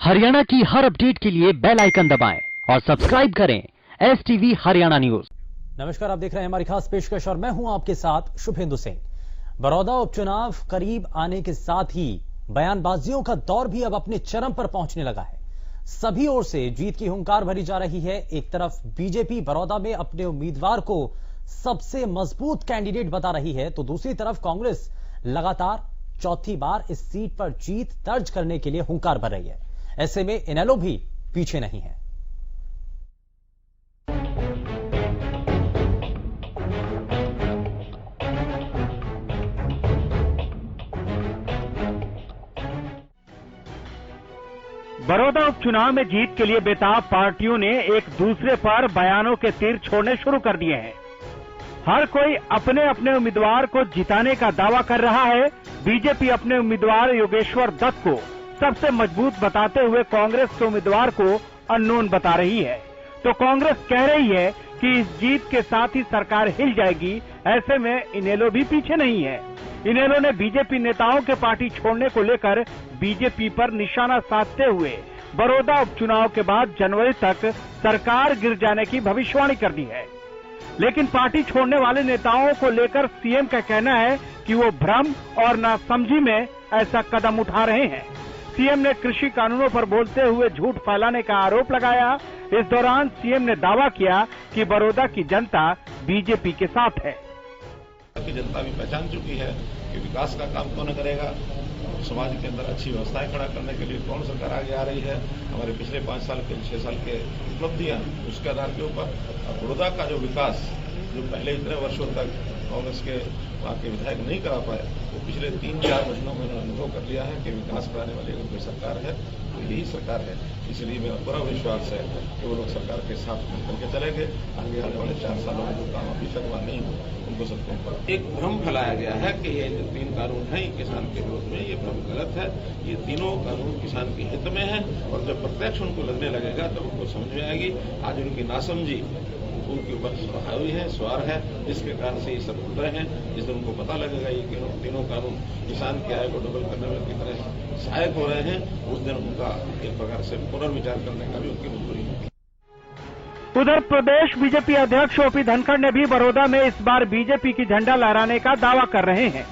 हरियाणा की हर अपडेट के लिए बेल आइकन दबाएं और सब्सक्राइब करें STV हरियाणा न्यूज। नमस्कार, आप देख रहे हैं हमारी खास पेशकश और मैं हूं आपके साथ शुभेंदु सिंह। बड़ौदा उपचुनाव करीब आने के साथ ही बयानबाजियों का दौर भी अब अपने चरम पर पहुंचने लगा है। सभी ओर से जीत की हुंकार भरी जा रही है। एक तरफ बीजेपी बड़ौदा में अपने उम्मीदवार को सबसे मजबूत कैंडिडेट बता रही है, तो दूसरी तरफ कांग्रेस लगातार चौथी बार इस सीट पर जीत दर्ज करने के लिए हुंकार भर रही है। ऐसे में इनेलो भी पीछे नहीं है। बड़ौदा उपचुनाव में जीत के लिए बेताब पार्टियों ने एक दूसरे पर बयानों के तीर छोड़ने शुरू कर दिए हैं। हर कोई अपने अपने उम्मीदवार को जिताने का दावा कर रहा है। बीजेपी अपने उम्मीदवार योगेश्वर दत्त को सबसे मजबूत बताते हुए कांग्रेस के उम्मीदवार को अननोन बता रही है। तो कांग्रेस कह रही है कि इस जीत के साथ ही सरकार हिल जाएगी। ऐसे में इनेलो भी पीछे नहीं है। इनेलो ने बीजेपी नेताओं के पार्टी छोड़ने को लेकर बीजेपी पर निशाना साधते हुए बड़ौदा उपचुनाव के बाद जनवरी तक सरकार गिर जाने की भविष्यवाणी कर दी है। लेकिन पार्टी छोड़ने वाले नेताओं को लेकर सीएम का कहना है कि वो भ्रम और नासमझी में ऐसा कदम उठा रहे हैं। सीएम ने कृषि कानूनों पर बोलते हुए झूठ फैलाने का आरोप लगाया। इस दौरान सीएम ने दावा किया कि बड़ौदा की जनता बीजेपी के साथ है। की जनता भी पहचान चुकी है कि विकास का काम कौन करेगा, समाज के अंदर अच्छी व्यवस्थाएं खड़ा करने के लिए कौन सरकार आगे आ रही है। हमारे पिछले 5 साल के 6 साल के उपलब्धियां उसके आधार के ऊपर बड़ौदा का जो विकास जो पहले इतने वर्षों तक कांग्रेस के वहां के विधायक नहीं करा पाए, वो पिछले 3-4 महीनों में अनुभव कर लिया है कि विकास कराने वाली अगर कोई सरकार है तो यही सरकार है। इसलिए मेरा पूरा विश्वास है कि वो लोग सरकार के साथ मिलकर के चलेंगे। आगे आने वाले 4 सालों में जो काम अभी तक वहां नहीं हुआ उनको सबको एक भ्रम फैलाया गया है कि ये जो 3 कानून है किसान के विरोध में, ये भ्रम गलत है। ये तीनों कानून किसान के हित में है और जब प्रत्यक्ष उनको लगने लगेगा तब उनको समझ में आएगी। आज उनकी नासमझी उनके ऊपर हावी है, सवार है, जिसके कारण से ये सब खुल रहे हैं। जिस दिन उनको पता लगेगा ये तीनों कानून किसान की आय को डबल करने में कितने सहायक हो रहे हैं, उस दिन उनका एक प्रकार से पुनर्विचार करने का भी उनकी मजबूरी है। उधर प्रदेश बीजेपी अध्यक्ष ओपी धनखड़ ने भी बड़ौदा में इस बार बीजेपी की झंडा लहराने का दावा कर रहे हैं।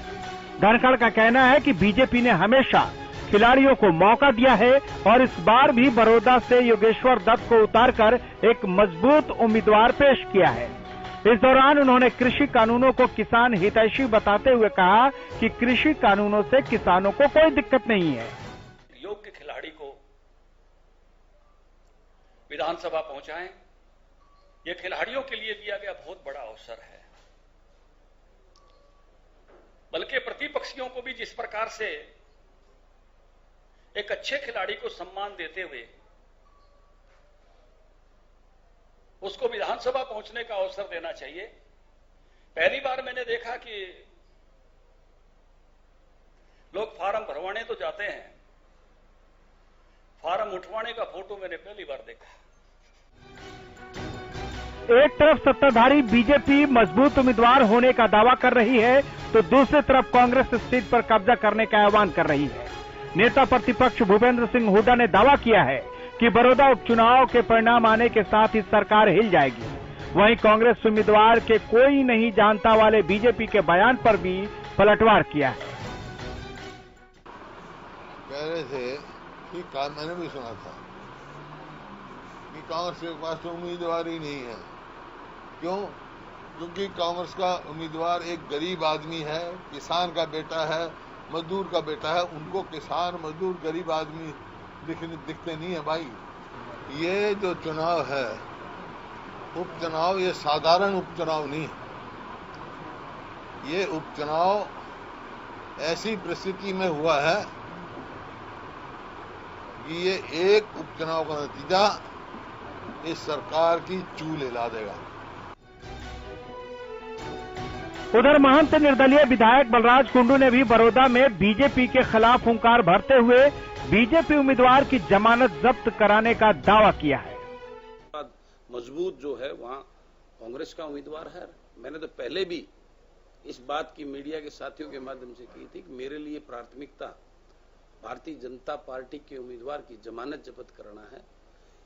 धनखड़ का कहना है कि बीजेपी ने हमेशा खिलाड़ियों को मौका दिया है और इस बार भी बड़ौदा से योगेश्वर दत्त को उतारकर एक मजबूत उम्मीदवार पेश किया है। इस दौरान उन्होंने कृषि कानूनों को किसान हितैषी बताते हुए कहा कि कृषि कानूनों से किसानों को कोई दिक्कत नहीं है। योग्य खिलाड़ी को विधानसभा पहुंचाएं, ये खिलाड़ियों के लिए दिया गया बहुत बड़ा अवसर है। बल्कि प्रतिपक्षियों को भी जिस प्रकार से एक अच्छे खिलाड़ी को सम्मान देते हुए उसको विधानसभा पहुंचने का अवसर देना चाहिए। पहली बार मैंने देखा कि लोग फार्म भरवाने तो जाते हैं, फार्म उठवाने का फोटो मैंने पहली बार देखा। एक तरफ सत्ताधारी बीजेपी मजबूत उम्मीदवार होने का दावा कर रही है, तो दूसरी तरफ कांग्रेस इस सीट पर कब्जा करने का आह्वान कर रही है। नेता प्रतिपक्ष भूपेंद्र सिंह हुड्डा ने दावा किया है कि बड़ौदा उपचुनाव के परिणाम आने के साथ ही सरकार हिल जाएगी। वहीं कांग्रेस उम्मीदवार के कोई नहीं जानता वाले बीजेपी के बयान पर भी पलटवार किया है। कह रहे थे कि मैंने भी सुना था कि कांग्रेस के पास तो उम्मीदवार ही नहीं है। क्यों? क्योंकि कांग्रेस का उम्मीदवार एक गरीब आदमी है, किसान का बेटा है, मजदूर का बेटा है। उनको किसान, मजदूर, गरीब आदमी दिखते नहीं है भाई। ये जो चुनाव है, उपचुनाव, ये साधारण उपचुनाव नहीं है। ये उपचुनाव ऐसी परिस्थिति में हुआ है कि ये एक उपचुनाव का नतीजा इस सरकार की चूल हिला देगा। उधर महंत निर्दलीय विधायक बलराज कुंडू ने भी बड़ौदा में बीजेपी के खिलाफ हुंकार भरते हुए बीजेपी उम्मीदवार की जमानत जब्त कराने का दावा किया है। मजबूत जो है वहां कांग्रेस का उम्मीदवार है। मैंने तो पहले भी इस बात की मीडिया के साथियों के माध्यम से की थी कि मेरे लिए प्राथमिकता भारतीय जनता पार्टी के उम्मीदवार की जमानत जब्त कराना है।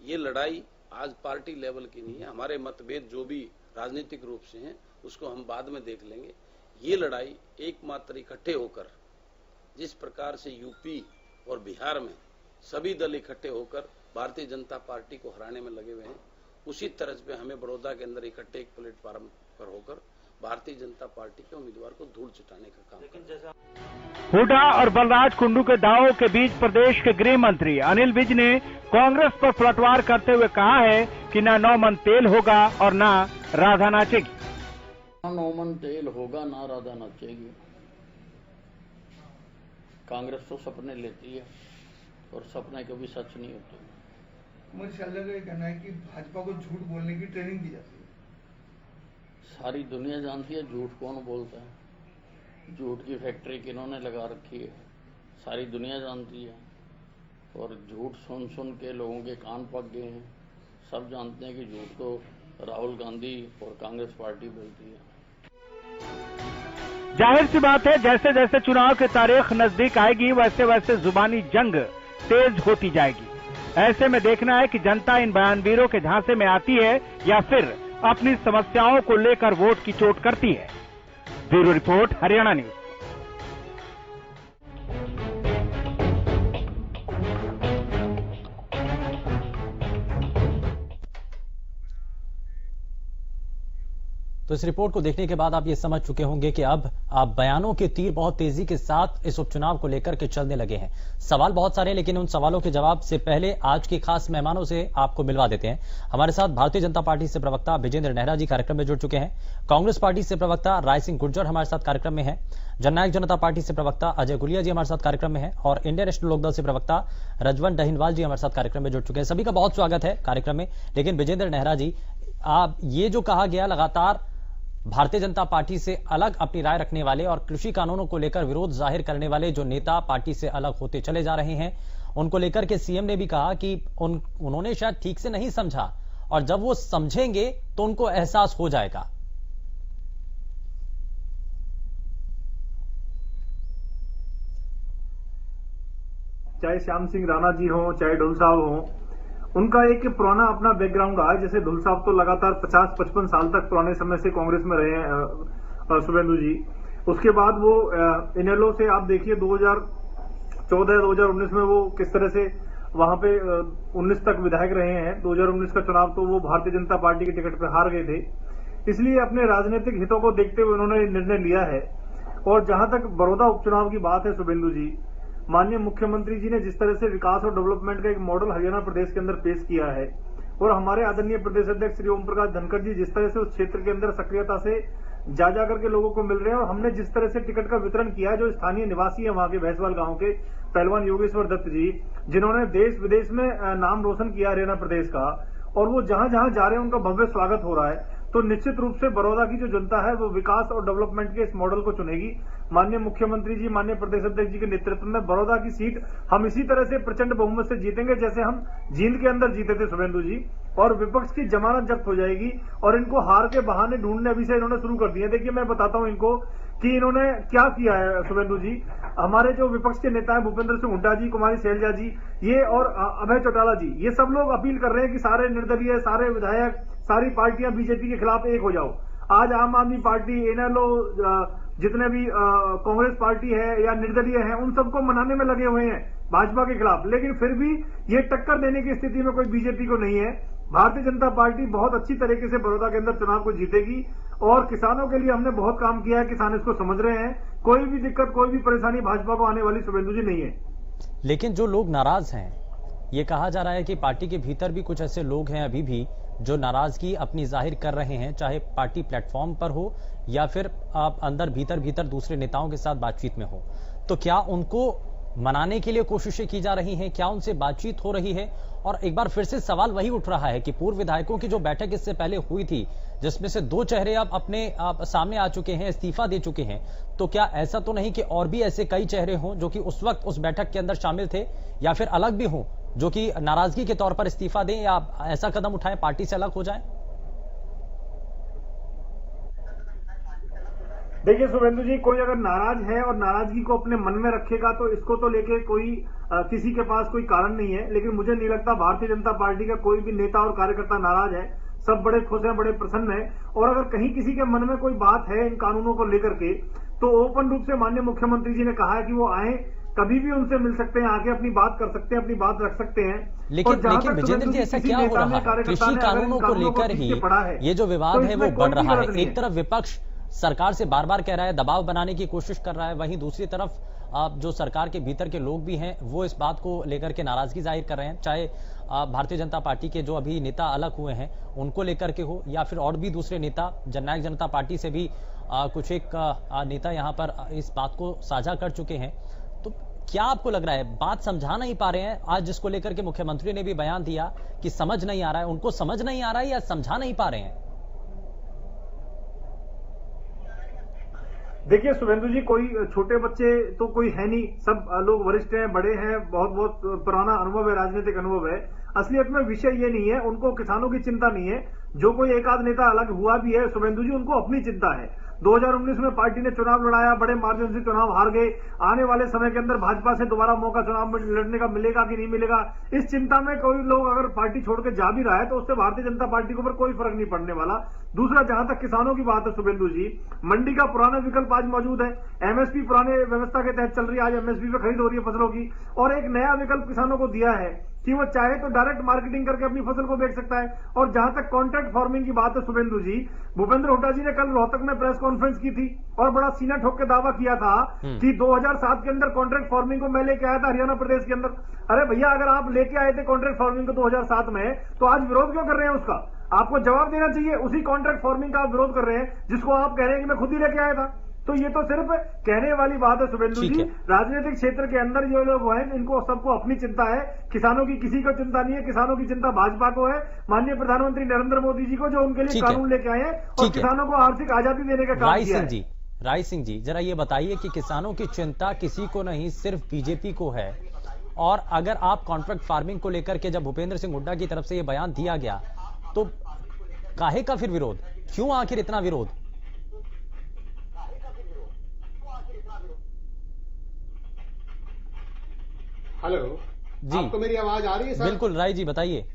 ये लड़ाई आज पार्टी लेवल की नहीं है। हमारे मतभेद जो भी राजनीतिक रूप से हैं उसको हम बाद में देख लेंगे। ये लड़ाई एकमात्र इकट्ठे होकर, जिस प्रकार से यूपी और बिहार में सभी दल इकट्ठे होकर भारतीय जनता पार्टी को हराने में लगे हुए हैं, उसी तरह पे हमें बड़ौदा के अंदर इकट्ठे एक प्लेटफार्म पर होकर भारतीय जनता पार्टी के उम्मीदवार को धूल चटाने का काम करना। हुड्डा और बलराज कुंडू के दावों के बीच प्रदेश के गृह मंत्री अनिल विज ने कांग्रेस पर पलटवार करते हुए कहा है कि न 9 मन तेल होगा और न राधा नाचेगी। 9 मन तेल होगा, ना राधा नाचेगी। कांग्रेस तो सपने लेती है और सपने कभी सच नहीं होते। मुझे का कहना है कि भाजपा को झूठ बोलने की ट्रेनिंग दी जाती है। सारी दुनिया जानती है झूठ कौन बोलता है, झूठ की फैक्ट्री किन्होंने लगा रखी है, सारी दुनिया जानती है। और झूठ सुन सुन के लोगों के कान पक गए हैं। सब जानते हैं कि झूठ तो राहुल गांधी और कांग्रेस पार्टी बोलती है। जाहिर सी बात है, जैसे जैसे चुनाव की तारीख नजदीक आएगी वैसे वैसे जुबानी जंग तेज होती जाएगी। ऐसे में देखना है कि जनता इन बयानवीरों के झांसे में आती है या फिर अपनी समस्याओं को लेकर वोट की चोट करती है। Bureau report, Haryana news. तो इस रिपोर्ट को देखने के बाद आप ये समझ चुके होंगे कि अब आप बयानों के तीर बहुत तेजी के साथ इस उपचुनाव को लेकर के चलने लगे हैं। सवाल बहुत सारे हैं, लेकिन उन सवालों के जवाब से पहले आज के खास मेहमानों से आपको मिलवा देते हैं। हमारे साथ भारतीय जनता पार्टी से प्रवक्ता विजेंद्र नेहरा जी कार्यक्रम में जुड़ चुके हैं। कांग्रेस पार्टी से प्रवक्ता राय सिंह गुर्जर हमारे साथ कार्यक्रम में है। जननायक जनता पार्टी से प्रवक्ता अजय गुलिया जी हमारे साथ कार्यक्रम में है और इंडियन नेशनल लोकदल से प्रवक्ता रजवन डहिनवाल जी हमारे साथ कार्यक्रम में जुड़ चुके हैं। सभी का बहुत स्वागत है कार्यक्रम में। लेकिन विजेंद्र नेहरा जी, आप ये जो कहा गया लगातार भारतीय जनता पार्टी से अलग अपनी राय रखने वाले और कृषि कानूनों को लेकर विरोध जाहिर करने वाले जो नेता पार्टी से अलग होते चले जा रहे हैं, उनको लेकर के सीएम ने भी कहा कि उन्होंने शायद ठीक से नहीं समझा और जब वो समझेंगे तो उनको एहसास हो जाएगा। चाहे श्याम सिंह राणा जी हो, चाहे ढुल साहब हो, उनका एक पुराना अपना बैकग्राउंड रहा है। जैसे ढुल साहब तो लगातार 50-55 साल तक पुराने समय से कांग्रेस में रहे हैं शुभेंदु जी। उसके बाद वो इनेलो से आप देखिए 2014-2019 में वो किस तरह से वहां पे 19 तक विधायक रहे हैं। 2019 का चुनाव तो वो भारतीय जनता पार्टी के टिकट पर हार गए थे। इसलिए अपने राजनीतिक हितों को देखते हुए उन्होंने निर्णय लिया है। और जहां तक बड़ौदा उपचुनाव की बात है शुभेंदु जी, माननीय मुख्यमंत्री जी ने जिस तरह से विकास और डेवलपमेंट का एक मॉडल हरियाणा प्रदेश के अंदर पेश किया है और हमारे आदरणीय प्रदेश अध्यक्ष श्री ओम प्रकाश धनखड़ जी जिस तरह से उस क्षेत्र के अंदर सक्रियता से जा करके लोगों को मिल रहे हैं और हमने जिस तरह से टिकट का वितरण किया, जो स्थानीय निवासी है वहां के भैंसवाल गांव के पहलवान योगेश्वर दत्त जी, जिन्होंने देश विदेश में नाम रोशन किया हरियाणा प्रदेश का, और वो जहां जहां जा रहे हैं उनका भव्य स्वागत हो रहा है। तो निश्चित रूप से बड़ौदा की जो जनता है वो विकास और डेवलपमेंट के इस मॉडल को चुनेगी। माननीय मुख्यमंत्री जी, माननीय प्रदेश अध्यक्ष जी के नेतृत्व में बड़ौदा की सीट हम इसी तरह से प्रचंड बहुमत से जीतेंगे जैसे हम जींद के अंदर जीते थे शुभेंदु जी, और विपक्ष की जमानत जब्त हो जाएगी और इनको हार के बहाने ढूंढने अभी से इन्होंने शुरू कर दिए। देखिए मैं बताता हूं इनको कि इन्होंने क्या किया है शुभेंदु जी। हमारे जो विपक्ष के नेता है भूपेंद्र सिंह हुड्डा जी, कुमारी शैलजा जी, ये और अभय चौटाला जी, ये सब लोग अपील कर रहे हैं कि सारे निर्दलीय, सारे विधायक, सारी पार्टियां बीजेपी के खिलाफ एक हो जाओ। आज आम आदमी पार्टी, इनेलो, जितने भी कांग्रेस पार्टी है या निर्दलीय है, उन सबको मनाने में लगे हुए हैं भाजपा के खिलाफ, लेकिन फिर भी ये टक्कर देने की स्थिति में कोई बीजेपी को नहीं है। भारतीय जनता पार्टी बहुत अच्छी तरीके से बड़ौदा के अंदर चुनाव को जीतेगी और किसानों के लिए हमने बहुत काम किया है, किसान इसको समझ रहे हैं। कोई भी दिक्कत, कोई भी परेशानी भाजपा को आने वाली शुभेंदु जी नहीं है। लेकिन जो लोग नाराज हैं, ये कहा जा रहा है कि पार्टी के भीतर भी कुछ ऐसे लोग हैं अभी भी जो नाराजगी अपनी जाहिर कर रहे हैं, चाहे पार्टी प्लेटफॉर्म पर हो या फिर आप अंदर भीतर दूसरे नेताओं के साथ बातचीत में हो। तो क्या उनको मनाने के लिए कोशिशें की जा रही हैं? क्या उनसे बातचीत हो रही है? और एक बार फिर से सवाल वही उठ रहा है कि पूर्व विधायकों की जो बैठक इससे पहले हुई थी, जिसमें से 2 चेहरे अब अपने सामने आ चुके हैं, इस्तीफा दे चुके हैं, तो क्या ऐसा तो नहीं कि और भी ऐसे कई चेहरे हों जो कि उस वक्त उस बैठक के अंदर शामिल थे या फिर अलग भी हों जो कि नाराजगी के तौर पर इस्तीफा दें या ऐसा कदम उठाएं, पार्टी से अलग हो जाएं? देखिए शुभेंदु जी, कोई अगर नाराज है और नाराजगी को अपने मन में रखेगा तो इसको तो लेके कोई किसी के पास कोई कारण नहीं है। लेकिन मुझे नहीं लगता भारतीय जनता पार्टी का कोई भी नेता और कार्यकर्ता नाराज है। सब बड़े खुश हैं, बड़े प्रसन्न हैं। और अगर कहीं किसी के मन में कोई बात है इन कानूनों को लेकर के, तो ओपन रूप से माननीय मुख्यमंत्री जी ने कहा है कि वो आए, कभी भी उनसे मिल सकते हैं, आके अपनी बात कर सकते हैं, अपनी बात रख सकते हैं। लेकिन विजेंद्र जी, ऐसा क्या हो रहा है? कृषि कानूनों को लेकर ही ये जो विवाद है वो बढ़ रहा है। एक तरफ विपक्ष सरकार से बार बार कह रहा है, दबाव बनाने की कोशिश कर रहा है, वहीं दूसरी तरफ जो सरकार के भीतर के लोग भी हैं वो इस बात को लेकर के नाराजगी जाहिर कर रहे हैं, चाहे भारतीय जनता पार्टी के जो अभी नेता अलग हुए हैं उनको लेकर के हो, या फिर और भी दूसरे नेता जननायक जनता पार्टी से भी कुछ एक नेता यहां पर इस बात को साझा कर चुके हैं। तो क्या आपको लग रहा है, बात समझा नहीं पा रहे हैं? आज जिसको लेकर के मुख्यमंत्री ने भी बयान दिया कि समझ नहीं आ रहा है, उनको समझ नहीं आ रहा है या समझा नहीं पा रहे हैं? देखिए शुभेंदु जी, कोई छोटे बच्चे तो कोई है नहीं, सब लोग वरिष्ठ हैं, बड़े हैं, बहुत बहुत पुराना अनुभव है, राजनीतिक अनुभव है। असलियत में विषय ये नहीं है, उनको किसानों की चिंता नहीं है। जो कोई एक आध नेता अलग हुआ भी है शुभेंदु जी, उनको अपनी चिंता है। 2019 में पार्टी ने चुनाव लड़ाया, बड़े मार्जिन से चुनाव हार गए। आने वाले समय के अंदर भाजपा से दोबारा मौका चुनाव में लड़ने का मिलेगा कि नहीं मिलेगा, इस चिंता में कोई लोग अगर पार्टी छोड़ के जा भी रहा है तो उससे भारतीय जनता पार्टी के ऊपर कोई फर्क नहीं पड़ने वाला। दूसरा, जहां तक किसानों की बात है शुभेंदु जी, मंडी का पुराना विकल्प आज मौजूद है। एमएसपी पुराने व्यवस्था के तहत चल रही है, आज एमएसपी पे खरीद हो रही है फसलों की, और एक नया विकल्प किसानों को दिया है कि वो चाहे तो डायरेक्ट मार्केटिंग करके अपनी फसल को बेच सकता है। और जहां तक कॉन्ट्रैक्ट फार्मिंग की बात है शुभेंदु जी, भूपेंद्र हुड्डा जी ने कल रोहतक में प्रेस कॉन्फ्रेंस की थी और बड़ा सीना ठोक के दावा किया था कि 2007 के अंदर कॉन्ट्रैक्ट फार्मिंग को मैं लेके आया था हरियाणा प्रदेश के अंदर। अरे भैया, अगर आप लेके आए थे कॉन्ट्रैक्ट फार्मिंग को 2007 में, तो आज विरोध क्यों कर रहे हैं उसका? आपको जवाब देना चाहिए। उसी कॉन्ट्रैक्ट फार्मिंग का आप विरोध कर रहे हैं जिसको आप कह रहे हैं कि मैं खुद ही लेके आया था। तो ये तो सिर्फ कहने वाली बात है शुभेंदु जी। राजनीतिक क्षेत्र के अंदर जो लोग हैं, इनको सबको अपनी चिंता है, किसानों की किसी को चिंता नहीं है। किसानों की चिंता भाजपा को है, माननीय प्रधानमंत्री नरेंद्र मोदी जी को, जो उनके लिए कानून लेके आए हैं और किसानों को आर्थिक आजादी देने का काम किया है। राय सिंह जी, जरा ये बताइए कि किसानों की चिंता किसी को नहीं, सिर्फ बीजेपी को है। और अगर आप कॉन्ट्रैक्ट फार्मिंग को लेकर के जब भूपेंद्र सिंह हुड्डा की तरफ से ये बयान दिया गया तो काहे का फिर विरोध? क्यों आखिर इतना विरोध? हेलो जी, आपको मेरी आवाज आ रही है सर? बिल्कुल राय जी, बताइए।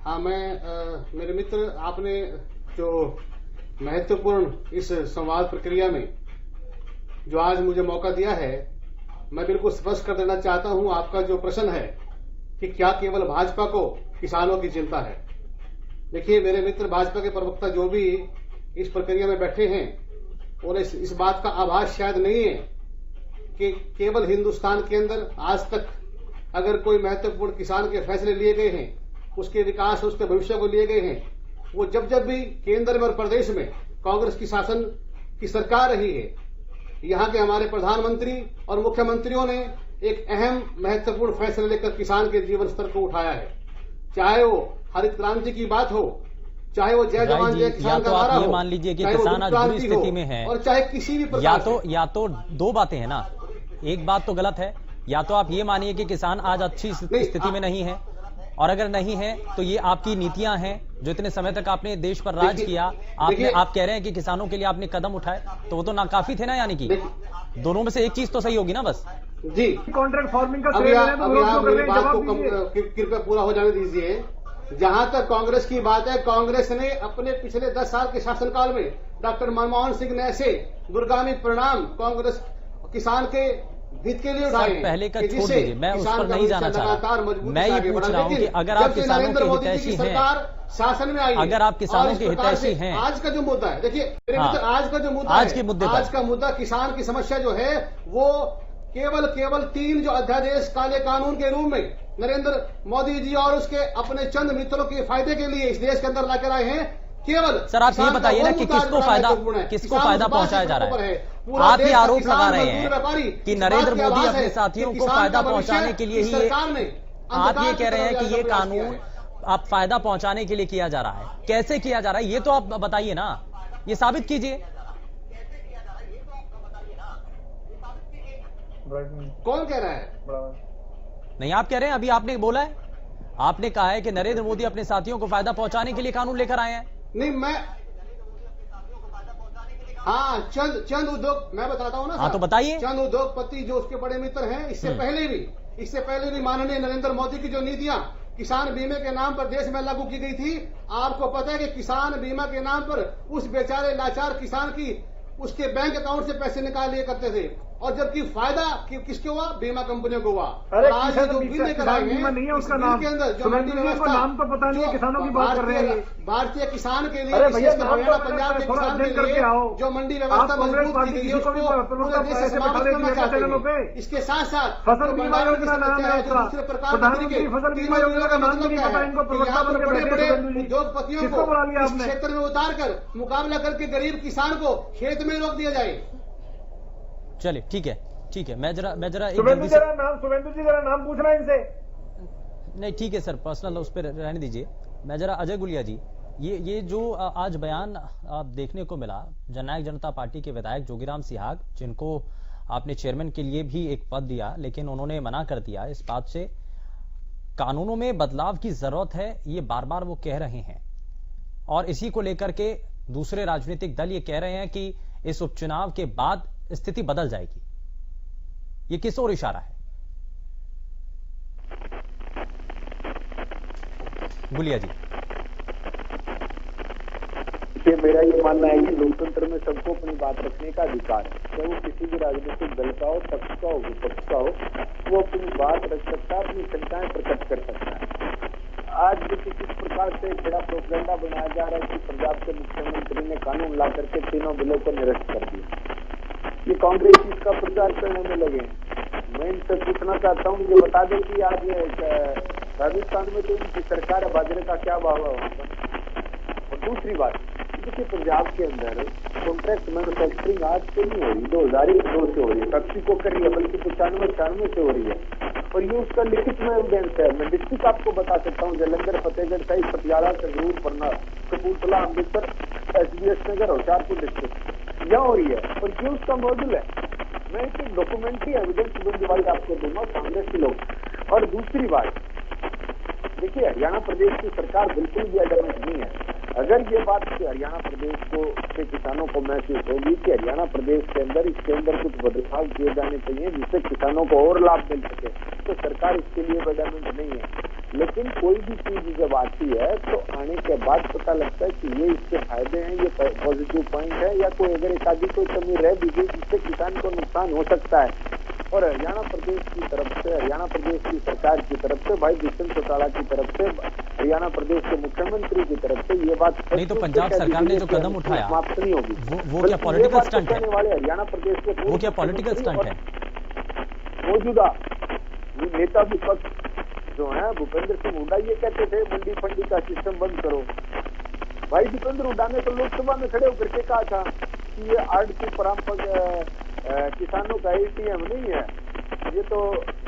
हाँ, मेरे मित्र, आपने जो महत्वपूर्ण इस संवाद प्रक्रिया में जो आज मुझे मौका दिया है, मैं बिल्कुल स्पष्ट कर देना चाहता हूं आपका जो प्रश्न है कि क्या केवल भाजपा को किसानों की चिंता है। देखिए मेरे मित्र, भाजपा के प्रवक्ता जो भी इस प्रक्रिया में बैठे हैं, उन्हें इस बात का आभास शायद नहीं है कि केवल हिंदुस्तान के अंदर आज तक अगर कोई महत्वपूर्ण किसान के फैसले लिए गए हैं, उसके विकास, उसके भविष्य को लिए गए हैं, वो जब जब भी केंद्र में और प्रदेश में कांग्रेस की शासन की सरकार रही है, यहाँ के हमारे प्रधानमंत्री और मुख्यमंत्रियों ने एक अहम महत्वपूर्ण फैसला लेकर किसान के जीवन स्तर को उठाया है। चाहे वो हरित क्रांति की बात हो, चाहे वो जय जवान जय किसान का नारा हो, मान लीजिए कि किसान आज बुरी स्थिति में है, और चाहे किसी भी प्रकार या तो दो बातें हैं ना, एक बात तो गलत है, या तो आप ये मानिए कि किसान आज अच्छी स्थिति में नहीं है, और अगर नहीं है तो ये आपकी नीतियां हैं जो इतने समय तक आपने देश पर राज किया, आप कह रहे हैं कि किसानों के लिए आपने कदम उठाए, तो वो तो नाकाफी थे ना, यानी कि दोनों में से एक चीज तो सही होगी ना बस। जी, कॉन्ट्रैक्ट फार्मिंग का अभी आप मेरी बात को कृपया पूरा हो जाने दीजिए। जहां तक कांग्रेस की बात है, कांग्रेस ने अपने पिछले 10 साल के शासनकाल में डॉक्टर मनमोहन सिंह ने ऐसे दूरगामी परिणाम कांग्रेस किसान के हित के लिए उठाए हैं। पहले का छोड़ दीजिए, मैं उस पर नहीं जाना चाह रहा। मैं ये पूछ रहा हूँ कि अगर आप किसानों के हितैषी हैं, शासन में आई, अगर आप किसानों के हितैषी हैं, आज का जो मुद्दा है, देखिए आज का जो मुद्दा, आज का मुद्दा किसान की समस्या जो है वो केवल 3 जो अध्यादेश काले कानून के रूप में नरेंद्र मोदी जी और उसके अपने चंद मित्रों के फायदे के लिए इस देश के अंदर लाकर आए हैं। केवल सर आप ये बताइए ना कि किसको फायदा पहुंचाया जा रहा है? आप ये आरोप लगा रहे हैं कि नरेंद्र मोदी अपने साथियों को फायदा पहुंचाने के लिए ही, आप ये कह रहे हैं कि ये कानून आप फायदा पहुंचाने के लिए किया जा रहा है। कैसे किया जा रहा है ये तो आप बताइए ना, ये साबित कीजिए। कौन कह रहा है? नहीं, आप कह रहे हैं, अभी आपने बोला है, आपने कहा है कि नरेंद्र मोदी अपने साथियों को फायदा पहुंचाने के लिए कानून लेकर आए हैं। नहीं मैं हाँ चंद उद्योग मैं बताता हूँ ना हाँ तो बताइए। चंद उद्योगपति जो उसके बड़े मित्र हैं, इससे पहले भी माननीय नरेंद्र मोदी की जो नीतियां किसान बीमे के नाम पर देश में लागू की गई थी, आपको पता है कि किसान बीमा के नाम पर उस बेचारे लाचार किसान की उसके बैंक अकाउंट से पैसे निकाल लिए करते थे, और जबकि फायदा किसको हुआ? बीमा कंपनियों को हुआ। अरे आज जो बिल लेकर आए हैं नहीं है उसका नाम, के अंदर जो मंडी व्यवस्था, नाम तो पता नहीं है, किसानों की बात कर रहे हैं। भारतीय किसान के लिए, अरे भैया हरियाणा पंजाब के किसान के लिए जो मंडी व्यवस्था मजबूत की गई है उसको पूरे देश से समाप्त करना चाहते हैं। इसके साथ साथ फसल बीमा योजना नाम है उसका, प्रधानमंत्री फसल बीमा योजना का नाम नहीं पता इनको। बड़े बड़े उद्योगपतियों को इस क्षेत्र में उतार कर मुकाबला करके गरीब किसान को खेत में रोक दिया जाए। चलिए ठीक है, मैं जरा शुभेंदु जी जरा नाम पूछना इनसे। नहीं ठीक है सर, पर्सनल उस पर रहने दीजिए। मैं जरा अजय गुलिया जी, ये जो आज बयान देखने को मिला जननायक जनता पार्टी के विधायक जोगीराम सिहाग, जिनको आपने चेयरमैन के लिए भी एक पद दिया, लेकिन उन्होंने मना कर दिया इस बात से। कानूनों में बदलाव की जरूरत है, ये बार बार वो कह रहे हैं, और इसी को लेकर के दूसरे राजनीतिक दल ये कह रहे हैं कि इस उपचुनाव के बाद स्थिति बदल जाएगी। ये किस ओर इशारा है? गुलिया जी। मेरा ये मानना है कि लोकतंत्र में सबको अपनी बात रखने का अधिकार है, चाहे वो किसी भी राजनीतिक दल का हो, पक्ष का हो, विपक्ष का हो, वो अपनी बात रख सकता है, अपनी शंकाएं प्रकट कर सकता है। आज भी किस प्रकार से बड़ा प्रोपेगेंडा बनाया जा रहा है कि पंजाब के मुख्यमंत्री ने कानून ला करके तीनों बिलों को निरस्त कर दिया, ये कांग्रेस इसका प्रचार करने में लगे। मैं इनसे पूछना चाहता हूँ, ये बता दें कि आज राजस्थान में तो इनकी सरकार है, बाजरे का क्या भाव है वहां पर। और दूसरी बात, देखिए पंजाब के अंदर कॉन्ट्रैक्ट मैन्युफैक्चरिंग आज से नहीं हो रही, 2002 से हो रही है, कब को कर रही है, बल्कि 95 से हो रही है, और ये उसका लिखित में एविडेंस है। मैं डिस्ट्रिक्ट आपको बता सकता हूँ, जलंधर, फतेहगढ़ साहिब, पटियाला, संगरूर, पन्ना, कपूरथला, अमृतसर, SBS नगर, होशियारपुर डिस्ट्रिक्ट यहाँ हो रही है, और ये उसका मॉडल है। मैं एक डॉक्यूमेंट्री एविडेंस भाई आपको दूंगा कांग्रेस के लोग। और दूसरी बात, देखिए हरियाणा प्रदेश की सरकार बिल्कुल भी एडमेंट नहीं है। अगर ये बात हरियाणा प्रदेश को के किसानों को महसूस होगी कि हरियाणा प्रदेश के अंदर इसके अंदर कुछ बदलाव किए जाने चाहिए जिससे किसानों को और लाभ मिल सके, तो सरकार इसके लिए एडमेंट नहीं है। लेकिन कोई भी चीज जब आती है तो आने के बाद पता लगता है कि ये इसके फायदे हैं, ये पॉजिटिव पॉइंट है, या कोई अगर एक आधी कोई कमी रह भी गई जिससे किसान को नुकसान हो सकता है। और हरियाणा प्रदेश की तरफ से, हरियाणा प्रदेश की सरकार की तरफ से, भाई दुष्यंत चौटाला की तरफ से, हरियाणा प्रदेश के मुख्यमंत्री की तरफ से ये बात नहीं तो पंजाब सरकार ने जो कदम उठाया समाप्त नहीं होगी। वो क्या पॉलिटिकल स्टंट है? वाले हरियाणा प्रदेश के वो क्या पॉलिटिकल स्टंट है? मौजूदा नेता विपक्ष जो है भूपेंद्र सिंह हुड्डा ये कहते थे मंडी फंडी का सिस्टम बंद करो। भाई भूपेंद्र हुड्डा ने तो लोकसभा में खड़े होकर के कहा था कि ये आड़ती परंपरा किसानों का ATM नहीं है, ये तो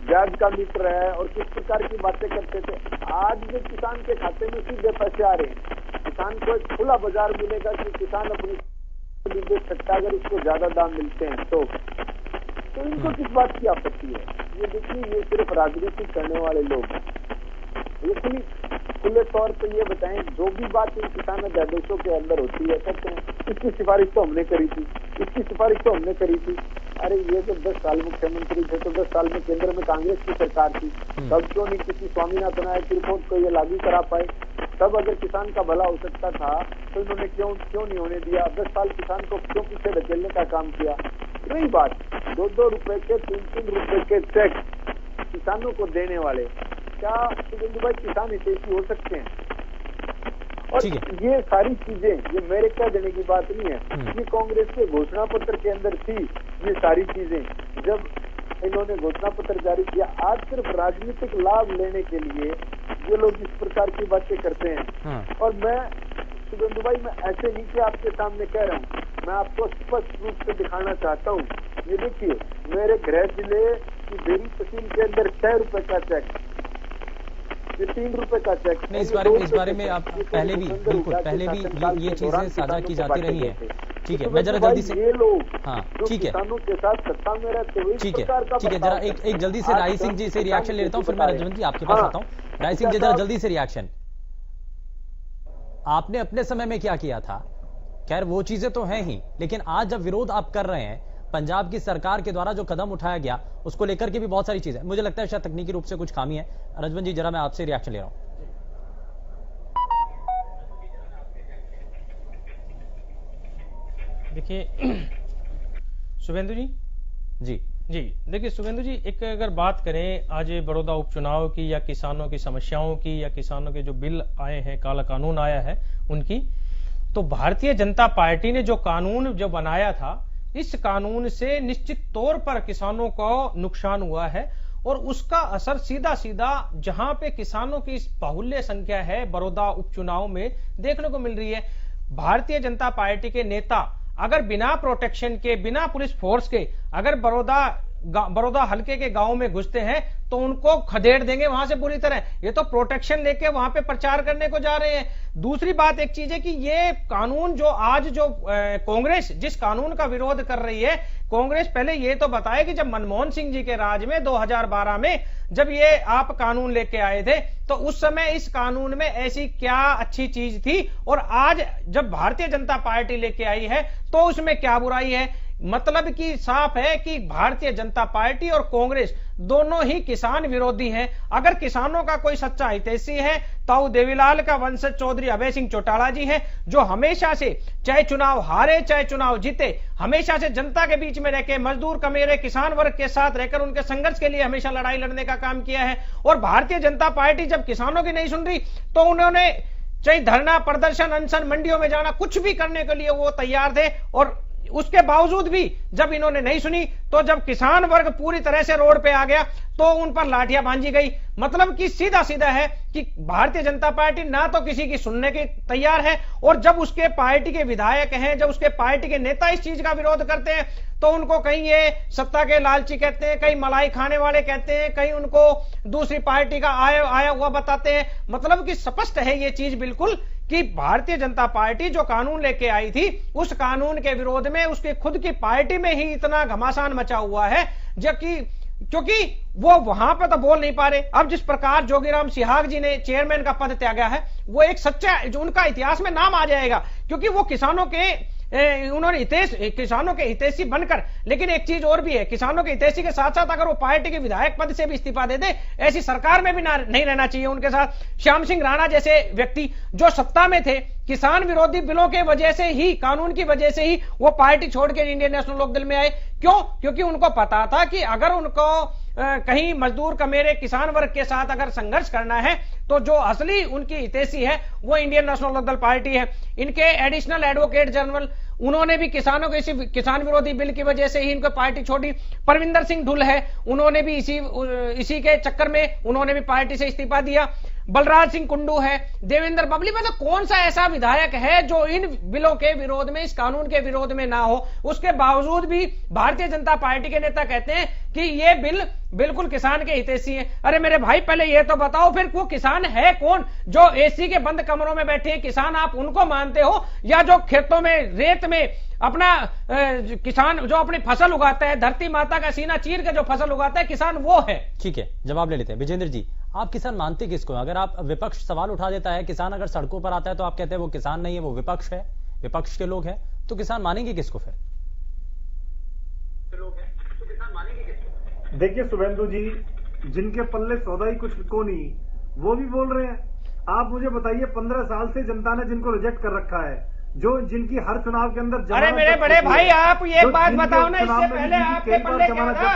ब्याज का मीटर है, और किस प्रकार की बातें करते थे। आज जो किसान के खाते में सीधे पैसे आ रहे हैं, किसान को एक खुला बाजार मिलेगा कि किसान अपनी बेच सकता है अगर इसको ज्यादा दाम मिलते हैं तो इनको किस बात की आपत्ति है? ये देखिए, ये सिर्फ राजनीति करने वाले लोग हैं। ये खुले तौर पे ये बताएं, जो भी बात इन किसान अध्यादेशों के अंदर होती है कहते हैं इसकी सिफारिश तो हमने करी थी, इसकी सिफारिश तो हमने करी थी। अरे ये जब 10 साल मुख्यमंत्री थे तो 10 साल में केंद्र में कांग्रेस की सरकार थी, तब क्यों नहीं किसी स्वामीनाथन आयोग की रिपोर्ट को ये लागू करा पाए? तब अगर किसान का भला हो सकता था तो इन्होंने क्यों नहीं होने दिया? 10 साल किसान को क्यों पीछे धकेलने का काम किया? रही बात 2-2 रुपए के 3-3 रुपए के चेक किसानों को देने वाले, क्या सुरेंद्र भाई किसान हितैषी हो सकते हैं? और ये सारी चीजें ये मेरे कह देने की बात नहीं है, ये कांग्रेस के घोषणा पत्र के अंदर थी। ये सारी चीजें जब इन्होंने घोषणा पत्र जारी किया, आज सिर्फ राजनीतिक लाभ लेने के लिए ये लोग इस प्रकार की बातें करते हैं। और मैं सुरेंद्र भाई, मैं ऐसे नहीं कि आपके सामने कह रहा हूँ, मैं आपको स्पष्ट रूप से दिखाना चाहता हूँ। ये देखिए, मेरे गृह जिले की बेरी तहसील के अंदर 6 रुपए का चेक, 3 रुपए का चेक। नहीं, इस बारे में आप पहले भी बिल्कुल पहले भी ये चीजें साझा की जाती रही है। ठीक है, मैं जरा जल्दी से, ये लोग ठीक है, किसानों के साथ सत्ता में रहते हुए ठीक है, जरा एक जल्दी से राय सिंह जी से रिएक्शन ले लेता हूँ, फिर मैं रजवंत जी आपके पास आता हूँ। राय सिंह जी जरा जल्दी से रिएक्शन। आपने अपने समय में क्या किया था, खैर वो चीजें तो हैं ही, लेकिन आज जब विरोध आप कर रहे हैं पंजाब की सरकार के द्वारा जो कदम उठाया गया उसको लेकर के भी बहुत सारी चीजें, मुझे लगता है शायद तकनीकी रूप से कुछ खामी है। रजवन जी जरा मैं आपसे रिएक्शन ले रहा हूं। देखिए शुभेंदु जी जी देखिए शुभेंदु जी, एक अगर बात करें आज बड़ौदा उपचुनाव की या किसानों की समस्याओं की या किसानों के जो बिल आए हैं, काला कानून आया है उनकी, तो भारतीय जनता पार्टी ने जो कानून जो बनाया था, इस कानून से निश्चित तौर पर किसानों को नुकसान हुआ है और उसका असर सीधा सीधा जहां पे किसानों की बाहुल्य संख्या है बड़ौदा उपचुनाव में देखने को मिल रही है। भारतीय जनता पार्टी के नेता अगर बिना प्रोटेक्शन के, बिना पुलिस फोर्स के अगर बड़ौदा हल्के के गांव में घुसते हैं तो उनको खदेड़ देंगे वहां से बुरी तरह। ये तो प्रोटेक्शन लेके वहां पे प्रचार करने को जा रहे हैं। दूसरी बात एक चीज है कि ये कानून जो आज जो कांग्रेस जिस कानून का विरोध कर रही है, कांग्रेस पहले ये तो बताए कि जब मनमोहन सिंह जी के राज में 2012 में जब ये आप कानून लेके आए थे तो उस समय इस कानून में ऐसी क्या अच्छी चीज थी और आज जब भारतीय जनता पार्टी लेके आई है तो उसमें क्या बुराई है। मतलब कि साफ है कि भारतीय जनता पार्टी और कांग्रेस दोनों ही किसान विरोधी हैं। अगर किसानों का कोई सच्चा हितैषी है ताऊ देवीलाल का वंशज चौधरी अभय सिंह चौटाला जी हैं, जो हमेशा से चाहे चुनाव हारे चाहे चुनाव जीते हमेशा से जनता के बीच में रहकर मजदूर कमेरे किसान वर्ग के साथ रहकर उनके संघर्ष के लिए हमेशा लड़ाई लड़ने का काम किया है। और भारतीय जनता पार्टी जब किसानों की नहीं सुन रही तो उन्होंने चाहे धरना प्रदर्शन अनशन मंडियों में जाना कुछ भी करने के लिए वो तैयार थे। और उसके बावजूद भी जब इन्होंने नहीं सुनी तो जब किसान वर्ग पूरी तरह से रोड पे आ गया तो उन पर लाठियां बांधी गई। मतलब कि सीधा सीधा है कि भारतीय जनता पार्टी ना तो किसी की सुनने की तैयार है और जब उसके पार्टी के विधायक हैं, जब उसके पार्टी के नेता इस चीज का विरोध करते हैं तो उनको कहीं ये सत्ता के लालची कहते हैं, कहीं मलाई खाने वाले कहते हैं, कहीं उनको दूसरी पार्टी का आया हुआ बताते हैं। मतलब कि स्पष्ट है ये चीज बिल्कुल कि भारतीय जनता पार्टी जो कानून लेके आई थी उस कानून के विरोध में उसके खुद की पार्टी में ही इतना घमासान मचा हुआ है जबकि क्योंकि वो वहां पर तो बोल नहीं पा रहे। अब जिस प्रकार जोगीराम सिहाग जी ने चेयरमैन का पद त्यागा है वो एक सच्चा जो उनका इतिहास में नाम आ जाएगा क्योंकि वो किसानों के उन्होंने किसानों के हितैषी बनकर, लेकिन एक चीज और भी है, किसानों के हितैषी के साथ साथ अगर वो पार्टी के विधायक पद से भी इस्तीफा दे दे, ऐसी सरकार में भी नहीं रहना चाहिए उनके साथ। श्याम सिंह राणा जैसे व्यक्ति जो सत्ता में थे, किसान विरोधी बिलों के वजह से ही, कानून की वजह से ही वो पार्टी छोड़ के इंडियन नेशनल लोकदल में आए। क्यों? क्योंकि उनको पता था कि अगर उनको कहीं मजदूर कमेरे किसान वर्ग के साथ अगर संघर्ष करना है तो जो असली उनकी हितैषी है वो इंडियन नेशनल लोकदल पार्टी है। इनके एडिशनल एडवोकेट जनरल उन्होंने भी किसानों के इसी किसान विरोधी बिल की वजह से ही इनको पार्टी छोड़ी। परविंदर सिंह ढुल है, उन्होंने भी इसी के चक्कर में उन्होंने भी पार्टी से इस्तीफा दिया। बलराज सिंह कुंडू है, देवेंद्र बबली, मतलब कौन सा ऐसा विधायक है जो इन बिलों के विरोध में, इस कानून के विरोध में ना हो। उसके बावजूद भी भारतीय जनता पार्टी के नेता कहते हैं कि ये बिल बिल्कुल किसान के हितैषी है। अरे मेरे भाई पहले ये तो बताओ फिर वो किसान है कौन जो एसी के बंद कमरों में बैठे हैं? किसान आप उनको मानते हो या जो खेतों में रेत में अपना किसान जो अपनी फसल उगाता है, धरती माता का सीना चीर के जो फसल उगाता है, किसान वो है? ठीक है, जवाब ले लेते हैं। विजेंद्र जी, आप किसान मानते किसको? अगर आप विपक्ष सवाल उठा देता है, किसान अगर सड़कों पर आता है तो आप कहते हैं वो किसान नहीं है, वो विपक्ष है, विपक्ष के लोग हैं, तो किसान मानेंगे किसको फिर? देखिए शुभेंदु जी, जिनके पल्ले सौदा ही कुछ को नहीं वो भी बोल रहे हैं। आप मुझे बताइए 15 साल से जनता ने जिनको रिजेक्ट कर रखा है, जो जिनकी हर चुनाव के अंदर, अरे मेरे बड़े भाई आप ये बात बताओ ना, इससे पहले आपके पल्ले क्या था?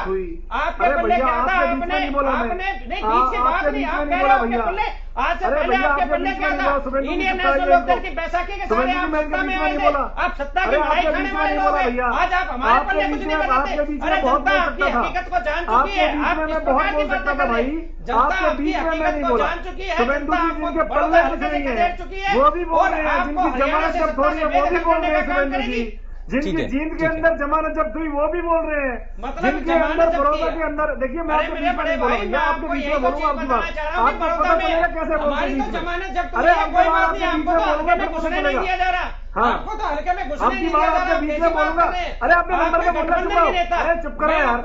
आपके पल्ले क्या था? आपने नहीं बीच से बात नहीं, आप कह रहे हो आपके पल्ले, आज से पहले आपके पल्ले क्या था? इंडियन नेशनल लोकदल की बैसाखी के सारे आप सत्ता में आए थे, आप सत्ता की लड़ाई खाने वाले लोग हैं। आज आप हमारे पल्ले कुछ नहीं बताते। अरे जनता आपकी हकीकत को जान चुकी है, आप किस प्रकार की बातें कर रहे हैं? जनता आपकी हकीकत को जान चुकी है, जनता आपको बड़ौदा हल्के से खदेड़ चुकी है और आपको हरियाणा से सत्ता से बेदखल करने का काम करेगी। जिनकी जींद के अंदर जमानत जब्त हुई वो भी बोल रहे हैं, जिनके अंदर बड़ौदा के अंदर, देखिए मैं आपके बीच में नहीं बोलूंगा, आपके बीच में बोलूंगा आपकी बात, आपको पता चलेगा कैसे बोलते हैं। अरे आपको आपके बीच में बोलूंगा फिर पता चलेगा। हाँ, आपको तो हल्के में घुसने आपकी बात आपके बीच में बोलूंगा। अरे आपने नंबर पे बोलना चुप करो, अरे चुप करो यार,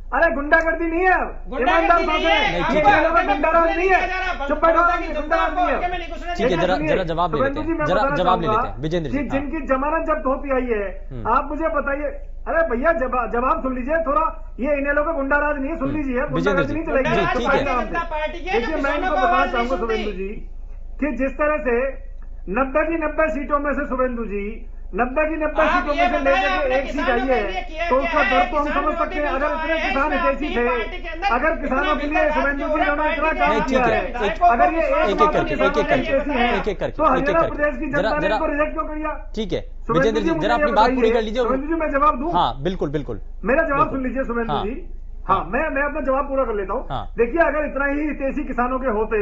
अरे गुंडागर्दी नहीं है, ईमानदार बात है, ये गुंडाराज नहीं है, चुप बैठो, गुंडाराज नहीं है। ठीक है, जरा जवाब ले लेते हैं, जरा जवाब ले लेते हैं विजेंद्र जी। जिनकी जमानत जब्त होती आई है, आप मुझे बताइए। अरे भैया जवाब सुन लीजिए थोड़ा, ये इनेलो का गुंडाराज नहीं है, सुन लीजिए, गुंडाराज नहीं चलेगी। देखिए मैं इनको बताना चाहूंगा शुभेंदु जी कि जिस तरह से 90 की 90 सीटों में से शुभेंदु जी 90 की 90 सीटों में से लेकर एक सीट आई है, तो उसका दर तो हम समझ सकते हैं। अगर इतने किसान हितैषी थे, अगर किसानों के लिए शुभेंदु जी ने इतना काम किया है, अगर ये एक करके तो हरियाणा प्रदेश की जनता ने इनको रिजेक्ट क्यों किया? ठीक है विजेंद्र जी, जरा अपनी बात पूरी कर लीजिए। शुभेंदु जी मैं जवाब दूं? हाँ बिल्कुल बिल्कुल, मेरा जवाब सुन लीजिए शुभेंदु जी। हाँ मैं अपना जवाब पूरा कर लेता हूँ। देखिए अगर इतना ही हितैषी किसानों के होते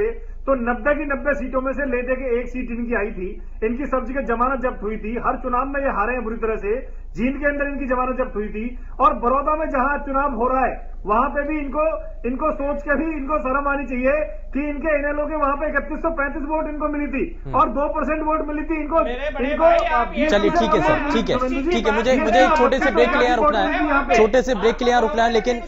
तो 90 की 90 सीटों में से लेते के एक सीट इनकी आई थी, इनकी सब जगह जमानत जब्त हुई थी, हर चुनाव में ये हारे हैं बुरी तरह से, जींद के अंदर इनकी जमानत जब्त हुई थी, और बड़ौदा में जहां चुनाव हो रहा है वहां पे भी इनको सोच के भी इनको शर्म आनी चाहिए कि इनके इनेलो के वहां पे 3135 वोट इनको मिली थी और 2% वोट मिली थी इनको। चलिए ठीक है सर, ठीक है, मुझे छोटे से ब्रेक के लिए रुकना है, लेकिन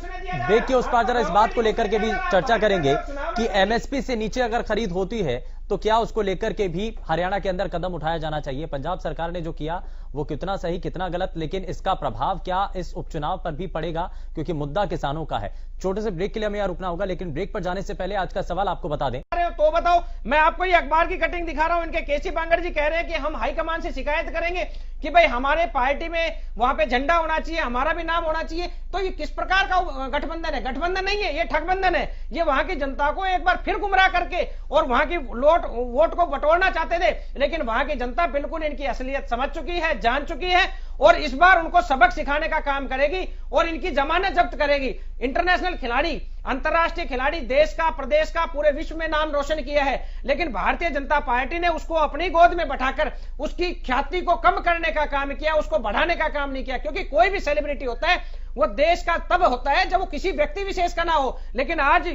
ब्रेक के उस पार जरा इस बात को लेकर के भी चर्चा करेंगे कि एमएसपी से नीचे अगर खरीद होती है तो क्या उसको लेकर के भी हरियाणा के अंदर कदम उठाया जाना चाहिए। पंजाब सरकार ने जो किया वो कितना सही कितना गलत, लेकिन इसका प्रभाव क्या इस उपचुनाव पर भी पड़ेगा, क्योंकि मुद्दा किसानों का है। छोटे से ब्रेक के लिए हमें यहां रुकना होगा, लेकिन ब्रेक पर जाने से पहले आज का सवाल आपको बता दें। तो बताओ, मैं आपको ये अखबार की कटिंग दिखा रहा हूं, इनके केसी बांगर जी कह रहे हैं कि हम हाईकमान से शिकायत करेंगे कि भाई हमारे पार्टी में वहां पे झंडा होना चाहिए, हमारा भी नाम होना चाहिए। तो ये किस प्रकार का गठबंधन है? गठबंधन नहीं है, ये ठगबंधन है। ये वहां की जनता को एक बार फिर गुमराह करके और वहां की वोट को बटोरना चाहते थे, लेकिन वहां की जनता बिल्कुल इनकी असलियत समझ चुकी है, जान चुकी है, और इस बार उनको सबक सिखाने का काम करेगी और इनकी जमानत जब्त करेगी। इंटरनेशनल खिलाड़ी, अंतर्राष्ट्रीय खिलाड़ी, देश का, प्रदेश का, पूरे विश्व में नाम रोशन किया है, लेकिन भारतीय जनता पार्टी ने उसको अपनी गोद में बैठाकर उसकी ख्याति को कम करने का काम किया, उसको बढ़ाने का काम नहीं किया। क्योंकि कोई भी सेलिब्रिटी होता है वो देश का तब होता है जब वो किसी व्यक्ति विशेष का ना हो, लेकिन आज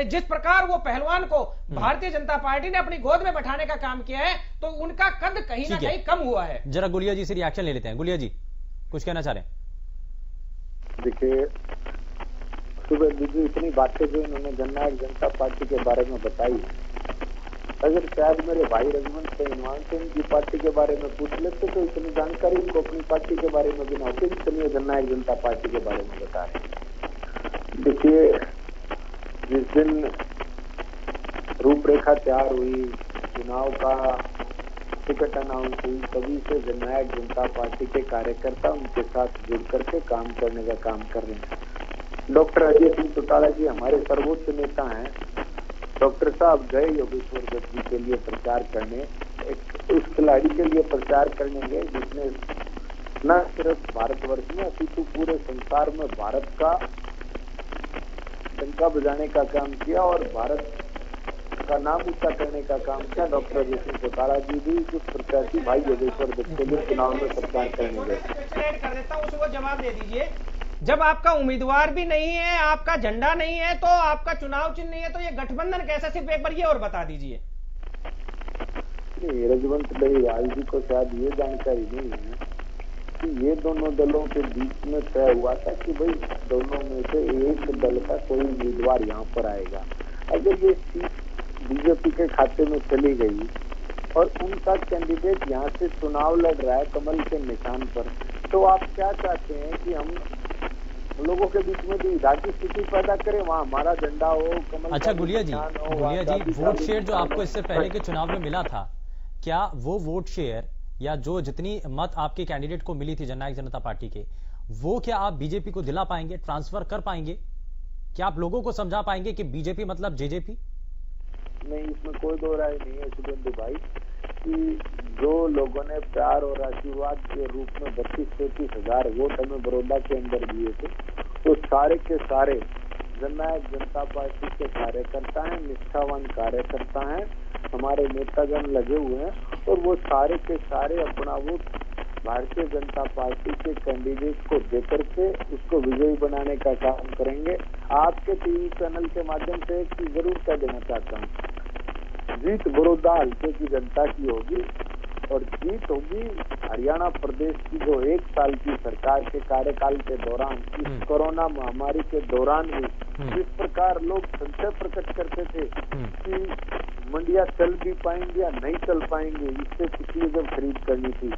जिस प्रकार वो पहलवान को भारतीय जनता पार्टी ने अपनी गोद में बैठाने का काम किया है, तो उनका कद कहीं ना कहीं कम हुआ है। जरा गुलिया जी से रिएक्शन ले लेते हैं। गुलिया जी कुछ कहना चाह रहे हैं? देखिए सुबह जी इतनी बातें जो इन्होंने जननायक जनता पार्टी के बारे में बताई, अगर शायद मेरे भाई रघुवंश सिंह से इनकी पार्टी के बारे में पूछ लेते तो इतनी जानकारी इनको अपनी पार्टी के बारे में भी ना होती जितनी जननायक जनता पार्टी के बारे में बता रहे। देखिए जिस दिन रूपरेखा तैयार हुई, चुनाव का टिकट अनाउंस हुई, तभी से जननायक जनता पार्टी के कार्यकर्ता उनके साथ जुड़ करके काम करने का काम कर रहे हैं। डॉक्टर अजय सिंह चौटाला जी हमारे सर्वोच्च नेता हैं। डॉक्टर साहब गए योगेश्वर दत्त जी के लिए प्रचार करने, उस खिलाड़ी के लिए प्रचार करने गए जिसने न सिर्फ भारतवर्ष में अपितु पूरे संसार में भारत का डंका बजाने का काम किया और भारत का नाम ऊंचा करने का काम किया। डॉक्टर अजय सिंह चौटाला जी भी कुछ प्रत्याशी भाई योगेश्वर दत्त के लिए चुनाव में प्रचार करने गए। कर देता हूं, उसको जवाब दे दीजिए। जब आपका उम्मीदवार भी नहीं है, आपका झंडा नहीं है, तो आपका चुनाव चिन्ह नहीं है, तो ये गठबंधन कैसा? सिर्फ एक बार ये और बता दीजिए। रजवंत दहीवाल जी को शायद ये जानकारी नहीं है कि ये दोनों दलों के बीच में तय हुआ था कि भाई दोनों में से एक दल का कोई उम्मीदवार यहाँ पर आएगा। अगर ये सीट बीजेपी के खाते में चली गई और उनका कैंडिडेट यहाँ से चुनाव लड़ रहा है कमल के निशान पर, तो आप क्या चाहते हैं कि हम लोगों के बीच में जो इराकी स्थिति पैदा करें, वहाँ हमारा झंडा हो, कमल। अच्छा गुलिया जी, वोट शेयर जो आपको इससे पहले के चुनाव में मिला था, क्या वो वोट शेयर या जो जितनी मत आपके कैंडिडेट को मिली थी जननायक जनता पार्टी के, वो क्या आप बीजेपी को दिला पाएंगे, ट्रांसफर कर पाएंगे? क्या आप लोगों को समझा पाएंगे कि बीजेपी मतलब जेजेपी? नहीं, इसमें कोई दो राय नहीं है शुभेंदु भाई कि जो लोगों ने प्यार और आशीर्वाद के रूप में 32-33 हजार वोट हमें बड़ौदा के अंदर दिए थे, तो सारे के सारे जननायक जनता पार्टी के कार्यकर्ता हैं, निष्ठावान कार्यकर्ता हैं, हमारे नेतागण लगे हुए हैं और वो सारे के सारे अपना वोट भारतीय जनता पार्टी के कैंडिडेट को देकर के उसको विजयी बनाने का काम करेंगे। आपके टीवी चैनल के माध्यम से एक चीज जरूर कह देना चाहता हूँ, जीत बड़ौदा हल्के की जनता की होगी और जीत होगी हरियाणा प्रदेश की जो 1 साल की सरकार के कार्यकाल के दौरान इस कोरोना महामारी के दौरान भी जिस प्रकार लोग संशय प्रकट करते थे कि मंडियां चल भी पाएंगी या नहीं चल पाएंगे, इससे पिछली जब खरीद करनी थी,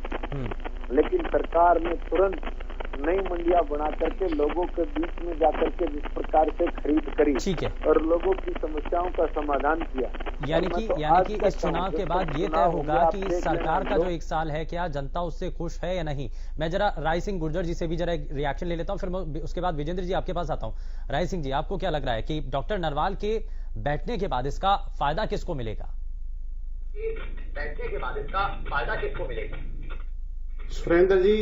लेकिन सरकार ने तुरंत नई मंडियां बना करके लोगों के बीच में जाकर के जिस प्रकार से खरीद करी, ठीक है, और लोगों की समस्याओं का समाधान किया। यानी कि इस चुनाव के बाद ये तय होगा कि इस सरकार का जो 1 साल है क्या जनता उससे खुश है या नहीं। मैं जरा राय सिंह गुर्जर जी से भी जरा रिएक्शन ले लेता हूं, फिर मैं उसके बाद विजेंद्र जी आपके पास आता हूं। राय सिंह जी, आपको क्या लग रहा है कि डॉक्टर नरवाल के बैठने के बाद इसका फायदा किसको मिलेगा? सुरेंद्र जी,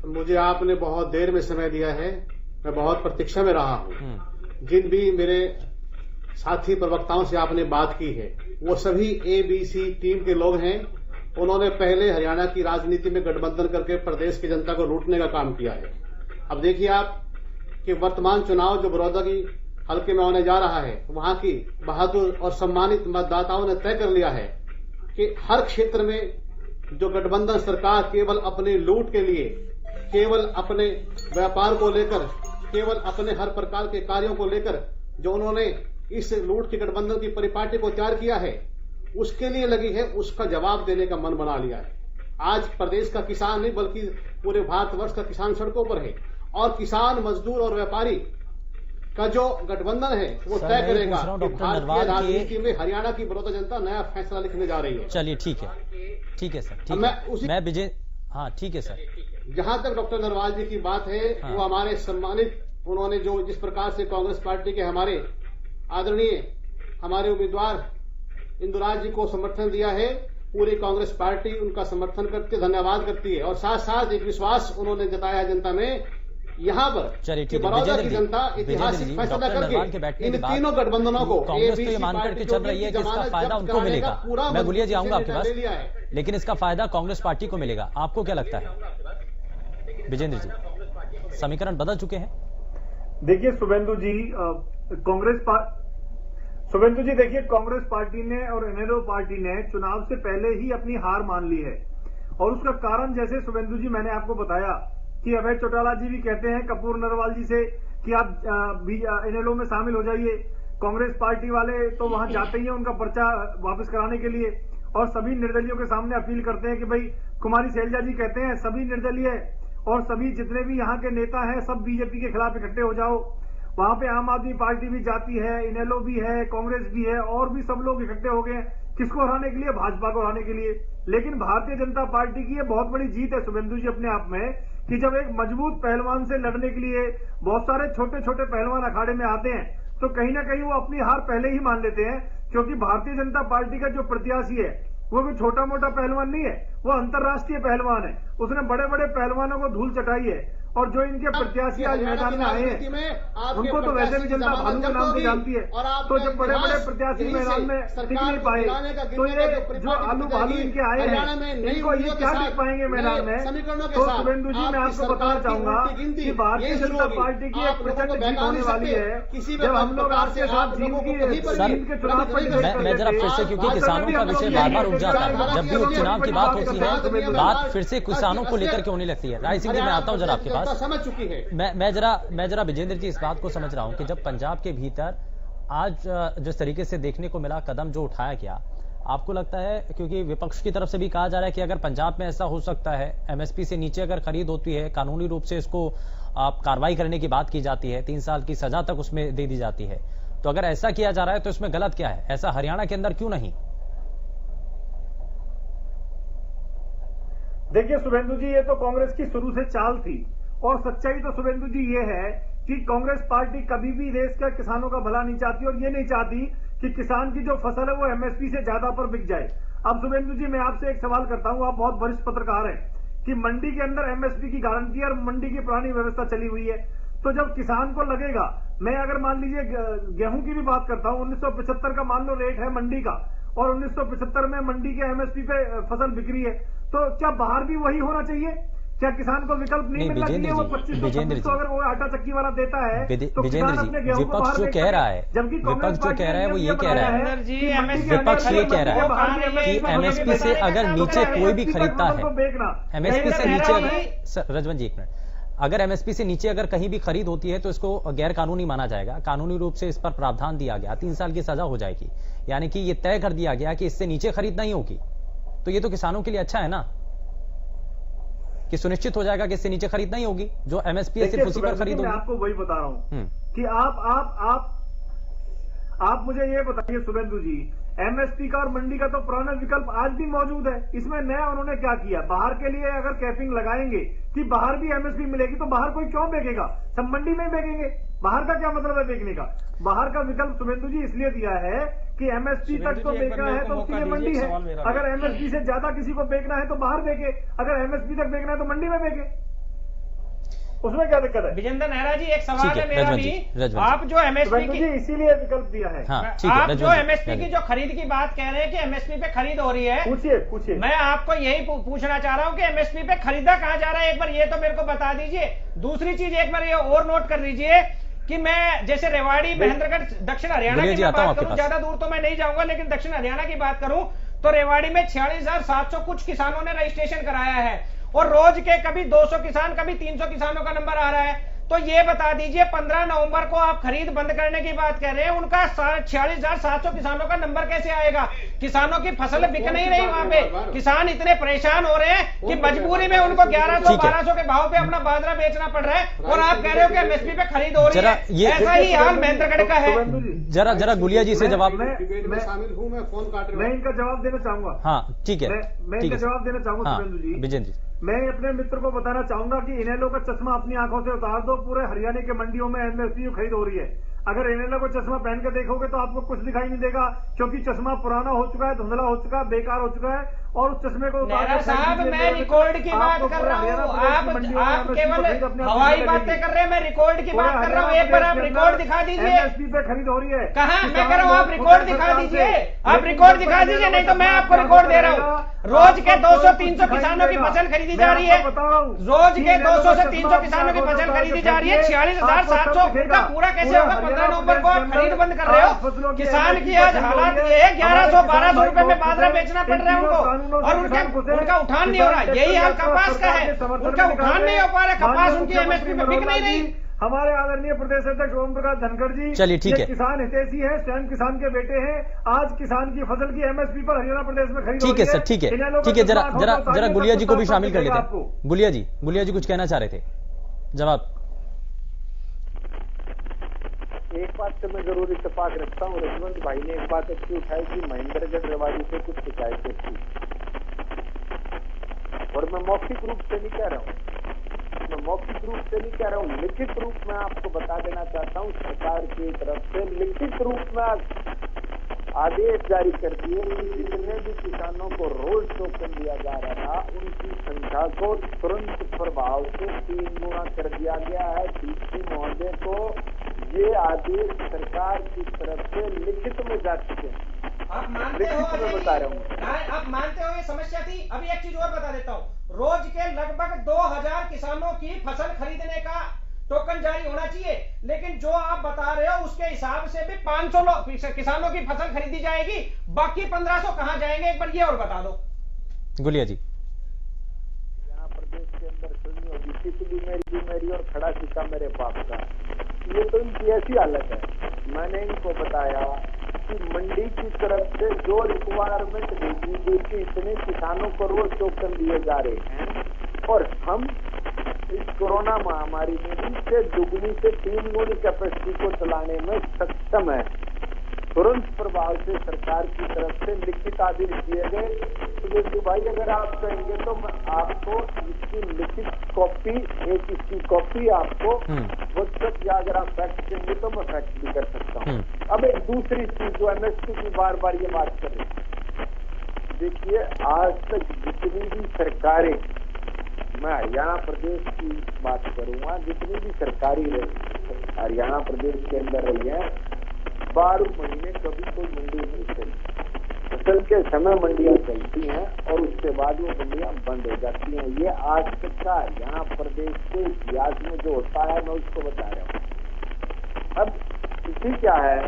मुझे आपने बहुत देर में समय दिया है, मैं बहुत प्रतीक्षा में रहा हूं। जिन भी मेरे साथी प्रवक्ताओं से आपने बात की है वो सभी ABC टीम के लोग हैं। उन्होंने पहले हरियाणा की राजनीति में गठबंधन करके प्रदेश की जनता को लूटने का काम किया है। अब देखिए आप कि वर्तमान चुनाव जो बड़ौदा की हल्के में होने जा रहा है, वहां की बहादुर और सम्मानित मतदाताओं ने तय कर लिया है कि हर क्षेत्र में जो गठबंधन सरकार केवल अपने लूट के लिए, केवल अपने व्यापार को लेकर, केवल अपने हर प्रकार के कार्यों को लेकर जो उन्होंने इस लूट के गठबंधन की परिपाटी को तैयार किया है, उसके लिए लगी है, उसका जवाब देने का मन बना लिया है। आज प्रदेश का किसान नहीं बल्कि पूरे भारतवर्ष का किसान सड़कों पर है, और किसान, मजदूर और व्यापारी का जो गठबंधन है वो तय करेगा कि भारतीय राजनीति में हरियाणा की बड़ौदा जनता नया फैसला लिखने जा रही है। चलिए ठीक है सर, ठीक है। मैं विजय, हाँ ठीक है सर। जहां तक डॉक्टर नरवाल जी की बात है, वो हमारे सम्मानित, उन्होंने जो जिस प्रकार से कांग्रेस पार्टी के हमारे आदरणीय हमारे उम्मीदवार इंदुराज जी को समर्थन दिया है, पूरी कांग्रेस पार्टी उनका समर्थन करती है, धन्यवाद करती है, और साथ साथ एक विश्वास उन्होंने जताया है जनता में यहाँ पर कि बड़ौदा की जनता ऐतिहासिक फैसला करके इन तीनों गठबंधनों को कांग्रेस तो ये मान करके चल रही है कि इसका फायदा उनको मिलेगा। मैं गुलिया जी आऊंगा आपके पास, लेकिन इसका फायदा कांग्रेस पार्टी को मिलेगा। आपको क्या लगता है विजेंद्र जी? समीकरण बदल चुके हैं। देखिए शुभेंदु जी, देखिए कांग्रेस पार्टी ने और इनेलो पार्टी ने चुनाव से पहले ही अपनी हार मान ली है, और उसका कारण जैसे शुभेंदु जी मैंने आपको बताया कि अभय चौटाला जी भी कहते हैं कपूर नरवाल जी से कि आप इनेलो में शामिल हो जाइए। कांग्रेस पार्टी वाले तो वहां जाते ही हैं उनका पर्चा वापस कराने के लिए, और सभी निर्दलियों के सामने अपील करते हैं कि भाई, कुमारी शैलजा जी कहते हैं सभी निर्दलीय और सभी जितने भी यहाँ के नेता हैं सब बीजेपी के खिलाफ इकट्ठे हो जाओ। वहां पे आम आदमी पार्टी भी जाती है, इनेलो भी है, कांग्रेस भी है, और भी सब लोग इकट्ठे हो गए। किसको हराने के लिए? भाजपा को हराने के लिए। लेकिन भारतीय जनता पार्टी की ये बहुत बड़ी जीत है शुभेंदु जी अपने आप में, कि जब एक मजबूत पहलवान से लड़ने के लिए बहुत सारे छोटे छोटे पहलवान अखाड़े में आते हैं, तो कहीं ना कहीं वो अपनी हार पहले ही मान लेते हैं, क्योंकि भारतीय जनता पार्टी का जो प्रत्याशी है वो कोई छोटा मोटा पहलवान नहीं है, वो अंतर्राष्ट्रीय पहलवान है। उसने बड़े बड़े पहलवानों को धूल चटाई है, और जो इनके प्रत्याशी आज मैदान में आए हैं उनको तो वैसे भी जनता भालू के नाम से जानती है। तो जब बड़े बड़े प्रत्याशी मैदान में टिक नहीं पाए, तो ये जो आलू भालू इनके आए हैं, इनको ये क्या टिक पाएंगे मैदान में? तो शुभेंदु जी, मैं आपको बताना चाहूंगा कि भारतीय जनता पार्टी की एक प्रचंड जीत होने वाली है। जब हम लोग आपके साथ जीत के चुनाव पर, मैं जरा फिर से, क्योंकि किसानों का विषय बार बार उठ जाता है, जब भी उपचुनाव की बात होती है बात फिर से किसानों को लेकर के होने लगती है। राय सिंह जी, मैं आता हूं जरा आपके पास। समझ चुकी है। मैं जरा विजेंद्र जी इस बात को समझ रहा हूं कि जब पंजाब के भीतर आज जिस तरीके से देखने को मिला कदम जो उठाया गया, आपको लगता है, क्योंकि विपक्ष की तरफ से भी कहा जा रहा है कि अगर पंजाब में ऐसा हो सकता है, एमएसपी से नीचे अगर खरीद होती है, कानूनी रूप से इसको कार्रवाई करने की बात की जाती है, 3 साल की सजा तक उसमें दे दी जाती है, तो अगर ऐसा किया जा रहा है तो इसमें गलत क्या है? ऐसा हरियाणा के अंदर क्यों नहीं? देखिए शुभेंदु जी, ये तो कांग्रेस की शुरू से चाल थी, और सच्चाई तो शुभेंदु जी ये है कि कांग्रेस पार्टी कभी भी देश का किसानों का भला नहीं चाहती, और ये नहीं चाहती कि किसान की जो फसल है वो एमएसपी से ज्यादा पर बिक जाए। अब शुभेंदु जी, मैं आपसे एक सवाल करता हूं, आप बहुत वरिष्ठ पत्रकार हैं, कि मंडी के अंदर एमएसपी की गारंटी और मंडी की पुरानी व्यवस्था चली हुई है, तो जब किसान को लगेगा, मैं अगर मान लीजिए गेहूं की भी बात करता हूं, 1975 का मान लो रेट है मंडी का, और 1975 में मंडी के एमएसपी पे फसल बिक्री है, तो क्या बाहर भी वही होना चाहिए? क्या किसान को विकल्प नहीं मिलना चाहिए? वो 2500 अगर वो आटा चक्की वाला देता है तो किसान अपने गेहूं को विपक्ष बाहर जो बेच कह रहा है, जबकि विपक्ष जो कह रहा है वो ये कह रहा है, विपक्ष ये कह रहा है कि एमएसपी से अगर नीचे कोई भी खरीदता है, एमएसपी से नीचे, रजवन जी एक मिनट, अगर एमएसपी से नीचे अगर कहीं भी खरीद होती है तो इसको गैर कानूनी माना जाएगा। कानूनी रूप से इस पर प्रावधान दिया गया, 3 साल की सजा हो जाएगी, यानी कि ये तय कर दिया गया कि इससे नीचे खरीद नहीं होगी। तो ये तो किसानों के लिए अच्छा है ना, कि सुनिश्चित हो जाएगा कि इससे नीचे खरीद नहीं होगी, जो एमएसपी है सिर्फ उसी पर खरीद होगी। मैं आपको वही बता रहा हूं कि आप मुझे ये बताइए शुभेंदु जी, एमएसपी का और मंडी का तो पुराना विकल्प आज भी मौजूद है, इसमें नया उन्होंने क्या किया? बाहर के लिए अगर कैपिंग लगाएंगे कि बाहर भी एमएसपी मिलेगी तो बाहर कोई क्यों बेचेगा? सब मंडी में बेचेंगे। बाहर का क्या मतलब है बेचने का? बाहर का विकल्प शुभेंदु जी इसलिए दिया है कि एमएसपी तक तो बेचना है तो उसके लिए मंडी है, अगर एमएसपी से ज्यादा किसी को बेचना है तो बाहर बेचे, अगर एमएसपी तक बेचना है तो मंडी में बेचे, उसमें क्या दिक्कत है? विजेंद्र नेहरा जी, एक सवाल है मेरा भी, आप जो एमएसपी की, इसीलिए विकल्प दिया है, आप जो एमएसपी की जो खरीद की बात कह रहे हैं कि एमएसपी पे खरीद हो रही है, पूछिए। मैं आपको यही पूछना चाह रहा हूं कि एमएसपी पे खरीदा कहां जा रहा है, एक बार ये तो मेरे को बता दीजिए। दूसरी चीज एक बार ये और नोट कर लीजिए कि मैं जैसे रेवाड़ी, महेंद्रगढ़, दक्षिण हरियाणा की बात करूं, ज्यादा दूर तो मैं नहीं जाऊंगा, लेकिन दक्षिण हरियाणा की बात करूं तो रेवाड़ी में 46,700 कुछ किसानों ने रजिस्ट्रेशन कराया है और रोज के कभी 200 किसान, कभी 300 किसानों का नंबर आ रहा है। तो ये बता दीजिए 15 नवंबर को आप खरीद बंद करने की बात कह रहे हैं, उनका 46,700 किसानों का नंबर कैसे आएगा? किसानों की फसल बिक नहीं रही वहां पे, किसान इतने परेशान हो रहे हैं कि मजबूरी में उनको 1100-1200 के भाव पे अपना बाजरा बेचना पड़ रहा है और आप कह रहे हो कि एमएसपी पे खरीद हो रही है। ऐसा ही हाल महेंद्रगढ़ का है। जरा गुलिया जी से जवाब, मैं शामिल हूँ, मैं फोन काट रहा हूँ, मैं इनका जवाब देना चाहूंगा। हाँ ठीक है, मैं इनका जवाब देना चाहूंगा शुभेंदु जी। विजेंद्र जी, मैं अपने मित्र को बताना चाहूंगा कि इनेलो का चश्मा अपनी आंखों से उतार दो, पूरे हरियाणा के मंडियों में एमएसपी खरीद हो रही है। अगर इनेलो को चश्मा पहन के देखोगे तो आपको कुछ दिखाई नहीं देगा, क्योंकि चश्मा पुराना हो चुका है, धुंधला हो चुका है, बेकार हो चुका है, और उस चश्मे को साहब मैं रिकॉर्ड की बात कर रहा हूँ, आप केवल हवाई बातें कर रहे हैं, मैं रिकॉर्ड की बात कर रहा हूँ। एक बार आप रिकॉर्ड दिखा दीजिए, एमएसपी पे खरीद हो रही है। कहाँ? मैं कह रहा हूँ आप रिकॉर्ड दिखा दीजिए, आप रिकॉर्ड दिखा दीजिए, नहीं तो मैं आपको रिकॉर्ड दे रहा हूँ। रोज के 200-300 किसानों की फसल खरीदी जा रही है, रोज के 200 से 300 किसानों की फसल खरीदी जा रही है, 46,700 का पूरा कैसे होगा? 15 नवंबर को आप खरीद बंद कर रहे हो। किसान की आज हालात ये है, 1100-1200 रुपए में बाजरा बेचना पड़ रहा है उनको, और उनका उठान नहीं हो रहा। यही हाल कपास का है, उनका उठान नहीं हो पा रहा, कपास उनकी एमएसपी में बिक नहीं रही। हमारे आदरणीय प्रदेश अध्यक्ष ओम प्रकाश धनखड़ जी, चलिए ठीक है, किसान हितैषी है, स्वयं किसान के बेटे हैं। आज किसान की फसल की एमएसपी पर हरियाणा प्रदेश में खरीद ठीक है सर, ठीक है, जरा गुलिया जी को भी शामिल कर लेते हैं। गुलिया जी कुछ कहना चाह रहे थे, जवाब। एक बात से मैं जरूर इत्तेफाक रखता हूँ, रजवंत भाई ने एक बात अच्छी उठाई कि महेंद्रगढ़ रेवाड़ी से कुछ शिकायतें थी, और मैं मौखिक रूप से नहीं कह रहा हूँ, लिखित रूप में आपको बता देना चाहता हूँ। सरकार की तरफ से लिखित रूप में आदेश जारी कर दिए कि जितने भी किसानों को रोज टोकन दिया जा रहा था उनकी संख्या को तुरंत प्रभाव से 3 गुना कर दिया गया है। डीसी महोदय को ये आदेश सरकार की तरफ से लिखित में जा चुके हैं। आप मानते हो? मैं बता रहा हूँ, आप मानते हो ये समस्या थी? अभी एक चीज और बता देता हूँ, रोज के लगभग 2000 किसानों की फसल खरीदने का टोकन जारी होना चाहिए, लेकिन जो आप बता रहे हो उसके हिसाब से भी 500 किसानों की फसल खरीदी जाएगी, बाकी 1500 कहां जाएंगे? एक बार ये और बता दो गुलिया जी। यहाँ प्रदेश के अंदर सुनी होगी, सिकली मेरी और खड़ा सिक्का मेरे बाप का। ये तो इनकी ऐसी हालत है। मैंने इनको बताया कि मंडी की तरफ से जो रिक्वायरमेंट भेजी गई कि इतने किसानों को रोज टोकन दिए जा रहे हैं, और हम इस कोरोना महामारी में इससे दुगनी से 3 गुनी कैपेसिटी को चलाने में सक्षम है। तुरंत प्रभाव से सरकार की तरफ से लिखित आदेश दिए गए। तो भाई अगर आप कहेंगे तो मैं आपको इसकी लिखित कॉपी, एक इसकी कॉपी आपको व्हाट्सएप, या अगर आप फैक्ट देंगे तो मैं फैक्ट भी कर सकता हूँ। अब एक दूसरी चीज जो एमएसपी की बार बार ये बात कर रही, देखिए आज तक जितनी भी सरकारें, मैं हरियाणा प्रदेश की बात करूंगा, जितनी भी सरकारी हरियाणा प्रदेश के अंदर रही है, 12 महीने कभी कोई मंडी नहीं चली। फसल के समय मंडियां चलती हैं और उसके बाद वो मंडियां बंद हो जाती हैं। ये आज तक का हरियाणा प्रदेश के इतिहास में जो होता है, मैं उसको बता रहा हूँ। अब स्थिति क्या है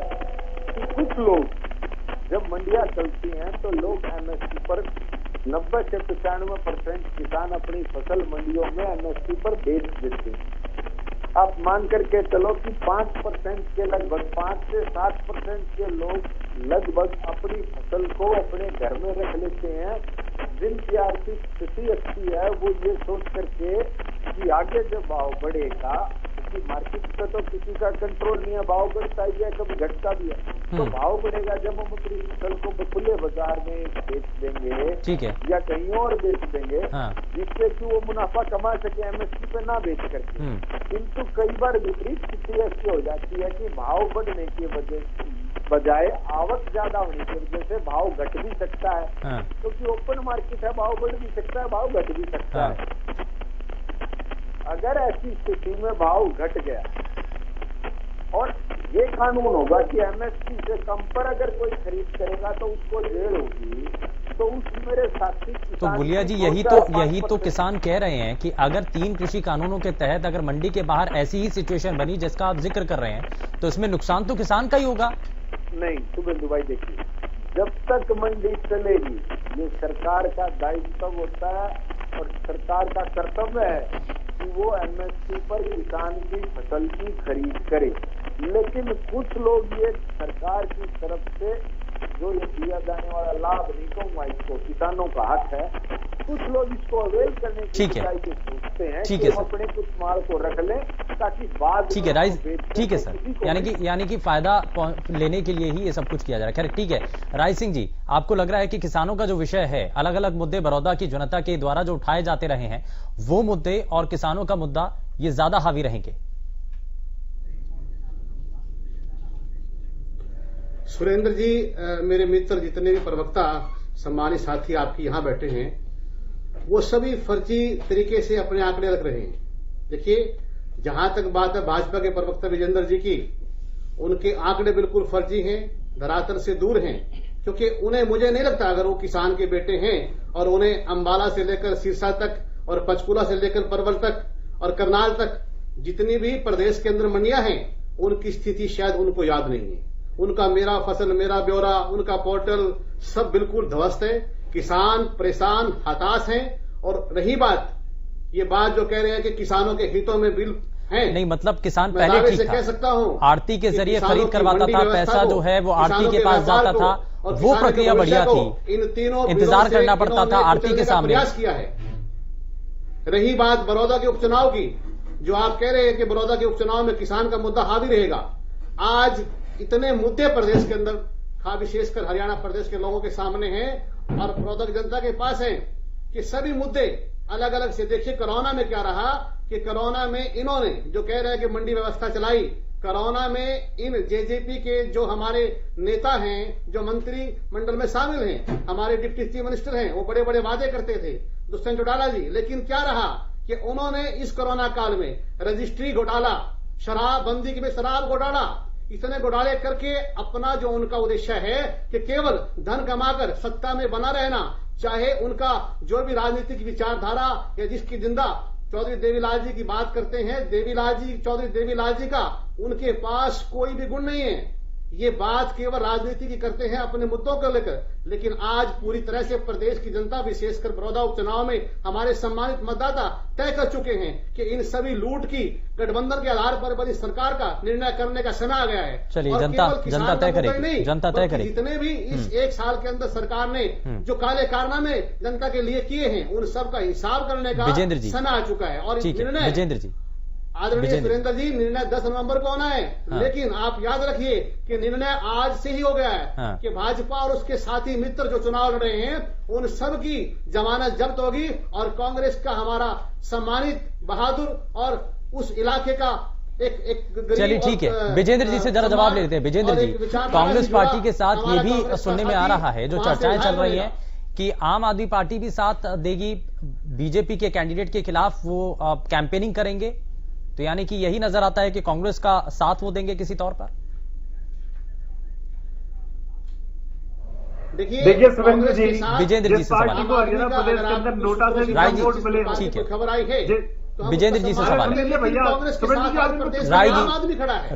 कि कुछ लोग जब मंडियां चलती हैं तो लोग एमएसपी पर 90 से 95% किसान अपनी फसल मंडियों में एमएसपी पर बेच देते हैं। आप मान करके चलो कि 5% के लगभग 5 से 7% के लोग लगभग अपनी फसल को अपने घर में रख लेते हैं, जिनकी आर्थिक स्थिति अच्छी है। वो ये सोच करके कि आगे जब भाव बढ़ेगा, कि मार्केट पे तो किसी का कंट्रोल नहीं है, भाव बढ़ता ही है, कभी घटता भी है, तो भाव बढ़ेगा जब हम अपनी फसल को खुले बाजार में बेच देंगे, ठीक है, या कहीं और बेच देंगे, जिससे कि वो मुनाफा कमा सके एमएसपी पे ना बेच करके। किंतु कई बार विपरीत स्थिति ऐसी हो जाती है कि भाव बढ़ने की बजाय आवक ज्यादा होने की वजह से भाव घट भी सकता है, क्योंकि ओपन मार्केट है, भाव बढ़ भी सकता है, भाव घट भी सकता है। अगर ऐसी स्थिति में भाव घट गया और ये कानून होगा कि एमएसपी से कम पर अगर कोई खरीद करेगा तो उसको जेल होगी, तो उस मेरे साथी तो गुलिया जी यही तो किसान कह रहे हैं कि अगर 3 कृषि कानूनों के तहत अगर मंडी के बाहर ऐसी ही सिचुएशन बनी जिसका आप जिक्र कर रहे हैं, तो इसमें नुकसान तो किसान का ही होगा। नहीं शुभेंदु भाई, देखिए, जब तक मंडी चलेगी ये सरकार का दायित्व होता है और सरकार का कर्तव्य है कि वो एमएसपी पर किसान की फसल की खरीद करे। लेकिन कुछ लोग ये सरकार की तरफ से जो ये दिया जाने वाला लाभ, नहीं कहूंगा इसको, किसानों का हक है, कुछ लोग इसको अवेल करने की बजाय के सोचते हैं कि हम अपने कुछ माल को रख लें ताकि बाद। ठीक है राइस, ठीक है सर, यानी कि फायदा लेने के लिए ही ये सब कुछ किया जा रहा है। खैर ठीक है, राय सिंह जी, आपको लग रहा है कि किसानों का जो विषय है, अलग अलग मुद्दे बड़ौदा की जनता के द्वारा जो उठाए जाते रहे हैं, वो मुद्दे और किसानों का मुद्दा ये ज्यादा हावी रहेंगे? सुरेंद्र जी, मेरे मित्र जितने भी प्रवक्ता सम्मानित साथी आपके यहां बैठे हैं, वो सभी फर्जी तरीके से अपने आंकड़े रख रहे हैं। देखिए, जहां तक बात है भाजपा के प्रवक्ता विजेंद्र जी की, उनके आंकड़े बिल्कुल फर्जी हैं, धरातल से दूर हैं, क्योंकि उन्हें, मुझे नहीं लगता अगर वो किसान के बेटे हैं और उन्हें अंबाला से लेकर सिरसा तक और पंचकुला से लेकर परवल तक और करनाल तक जितनी भी प्रदेश के अंदर मंडियां हैं, उनकी स्थिति शायद उनको याद नहीं है। उनका मेरा फसल मेरा ब्यौरा, उनका पोर्टल सब बिल्कुल ध्वस्त है, किसान परेशान हताश हैं। और रही बात, ये बात जो कह रहे हैं कि किसानों के हितों में बिल है, नहीं मतलब किसान पहले ठीक था, कह सकता हूं आरती के जरिए खरीद करवाता था, पैसा जो है वो आरती के पास जाता था, वो प्रक्रिया बढ़िया थी, इन तीनों इंतजार करना पड़ता था आरती के सामने। प्रयास किया है। रही बात बड़ौदा के उपचुनाव की, जो आप कह रहे हैं कि बड़ौदा के उपचुनाव में किसान का मुद्दा हावी रहेगा, आज इतने मुद्दे प्रदेश के अंदर, खास विशेषकर हरियाणा प्रदेश के लोगों के सामने हैं और बड़ौदा की जनता के पास हैं कि सभी मुद्दे अलग अलग से। देखिए, कोरोना में क्या रहा कि कोरोना में इन्होंने जो कह रहे हैं कि मंडी व्यवस्था चलाई, कोरोना में इन जेजेपी के जो हमारे नेता हैं, जो मंत्री मंडल में शामिल हैं, हमारे डिप्टी चीफ मिनिस्टर हैं, वो बड़े बड़े वादे करते थे, दुष्यंत चौटाला जी, लेकिन क्या रहा कि उन्होंने इस कोरोना काल में रजिस्ट्री घोटाला, शराबबंदी में शराब घोटाला, इतने घोटाले करके अपना जो उनका उद्देश्य है कि केवल धन कमाकर सत्ता में बना रहना, चाहे उनका जो भी राजनीतिक विचारधारा या जिसकी जिंदा चौधरी देवीलाल जी की बात करते हैं, देवीलाल जी, चौधरी देवीलाल जी का उनके पास कोई भी गुण नहीं है। ये बात केवल राजनीति की करते हैं अपने मुद्दों को लेकर, लेकिन आज पूरी तरह से प्रदेश की जनता, विशेषकर बड़ौदा उपचुनाव में हमारे सम्मानित मतदाता तय कर चुके हैं कि इन सभी लूट की गठबंधन के आधार पर बनी सरकार का निर्णय करने का समय आ गया है। चलिए, जनता तय करेगी, जनता तय करेगी। जितने भी इस एक साल के अंदर सरकार ने जो काले कारनामे जनता के लिए किए हैं, उन सब का हिसाब करने का समय आ चुका है। और निर्णय विजेंद्र जी, आदरणीय सुरेंद्र जी, निर्णय 10 नवंबर को होना है, लेकिन आप याद रखिए कि निर्णय आज से ही हो गया है कि भाजपा और उसके साथी मित्र जो चुनाव लड़ रहे हैं, उन सब की जमानत जब्त होगी और कांग्रेस का हमारा सम्मानित बहादुर और उस इलाके का एक चलिए ठीक है, विजेंद्र जी से जरा जवाब ले लेते हैं। विजेंद्र जी, कांग्रेस पार्टी के साथ ये भी सुनने में आ रहा है, जो चर्चाएं चल रही हैं कि आम आदमी पार्टी भी साथ देगी, बीजेपी के कैंडिडेट के खिलाफ वो कैंपेनिंग करेंगे, तो यानी कि यही नजर आता है कि कांग्रेस का साथ वो देंगे किसी तौर पर। देखिए शुभेंदु जी, विजेंद्र जी से पार्टी को हरियाणा प्रदेश के अंदर नोटा से भी वोट मिले, ठीक है, खबर आई है विजेंद्र जी से सवाल है।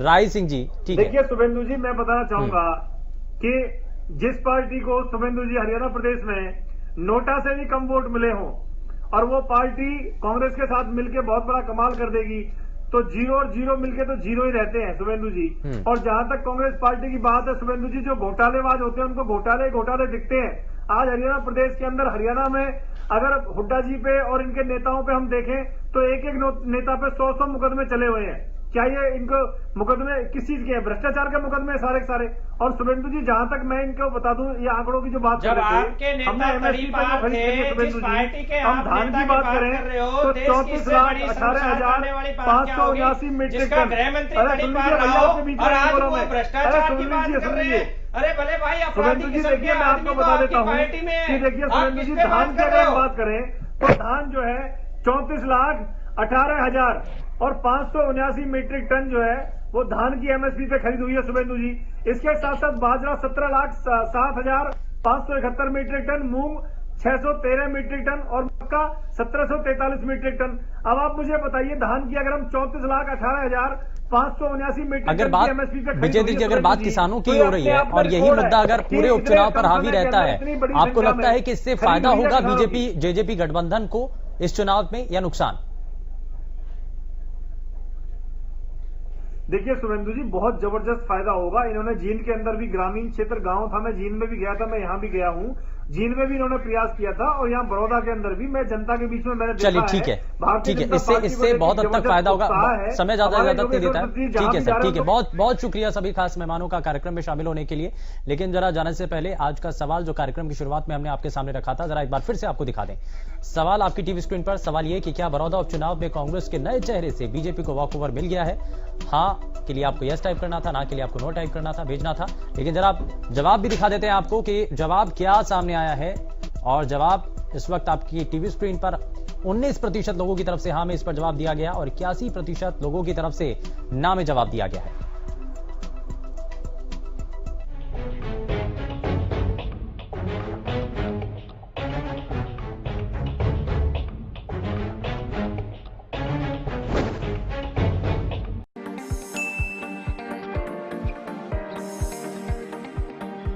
राय सिंह जी, ठीक है। देखिए शुभेंदु जी, मैं बताना चाहूंगा कि जिस पार्टी को शुभेंदु जी हरियाणा प्रदेश में नोटा से भी कम वोट मिले हों और वो पार्टी कांग्रेस के साथ मिलकर बहुत बड़ा कमाल कर देगी, तो 0 और 0 मिलके तो 0 ही रहते हैं शुभेंदु जी। और जहां तक कांग्रेस पार्टी की बात है शुभेंदु जी, जो घोटालेबाज होते हैं उनको घोटाले दिखते हैं। आज हरियाणा प्रदेश के अंदर, हरियाणा में अगर हुड्डा जी पे और इनके नेताओं पे हम देखें तो एक नेता पे 100 मुकदमे चले हुए हैं। क्या ये इनको मुकदमे किस चीज के हैं? भ्रष्टाचार के मुकदमे सारे के सारे। और शुभेंदु जी, जहां तक मैं इनको बता दूं, ये आंकड़ों की जो बात कर रहे थे, हमने एमएसपी पे जो खरीद करी है शुभेंदु जी, हम धान की बात करें तो 34,18,579 मीट्रिक टन। अरे सुन लीजिए भैया, आपके बीच में बोलो मैं, अरे सुन लीजिए। अरे भले भाई, शुभेंदु जी देखिए, मैं आपको बता देता हूँ कि देखिए शुभेंदु जी, धान की अगर हम बात करें तो धान जो है 34,18,000 और 579 मीट्रिक टन जो है वो धान की एमएसपी पे खरीद हुई है शुभेंदु जी। इसके साथ साथ बाजरा 17,07,571 मीट्रिक टन, मूंग 613 मीट्रिक टन और मक्का 1743 मीट्रिक टन। अब आप मुझे बताइए, धान की अगर हम 34,18,579 मीट्रिक अगर टन बात की एमएसपी पे विजेंद्र जी, अगर बात किसानों की हो रही है और यही मुद्दा अगर पूरे उपचुनाव पर हावी रहता है, आपको लगता है कि इससे फायदा होगा बीजेपी जेजेपी गठबंधन को इस चुनाव में या नुकसान? देखिए शुभेंदु जी, बहुत जबरदस्त फायदा होगा। इन्होंने जींद के अंदर भी, ग्रामीण क्षेत्र गांव था, मैं जींद में भी गया था, मैं यहां भी गया हूं, जींद में भी इन्होंने प्रयास किया था और यहाँ बड़ौदा के अंदर भी मैं जनता के बीच में मैंने चलिए ठीक है, इससे बहुत हद तक फायदा होगा। समय ज्यादा नहीं देता है, ठीक है सर, ठीक है, बहुत बहुत शुक्रिया सभी खास मेहमानों का कार्यक्रम में शामिल होने के लिए। लेकिन जरा जाने से पहले आज का सवाल जो कार्यक्रम की शुरुआत में हमने आपके सामने रखा था, जरा एक बार फिर से आपको दिखा दें। सवाल आपकी टीवी स्क्रीन पर, सवाल ये कि क्या बड़ौदा उपचुनाव में कांग्रेस के नए चेहरे से बीजेपी को वॉकओवर मिल गया है? हाँ के लिए आपको यस टाइप करना था, ना के लिए आपको नो टाइप करना था, भेजना था। लेकिन जरा जवाब भी दिखा देते हैं आपको कि जवाब क्या सामने आया है। और जवाब इस वक्त आपकी टीवी स्क्रीन पर 19% लोगों की तरफ से हाँ में इस पर जवाब दिया गया और 81% लोगों की तरफ से ना में जवाब दिया गया है।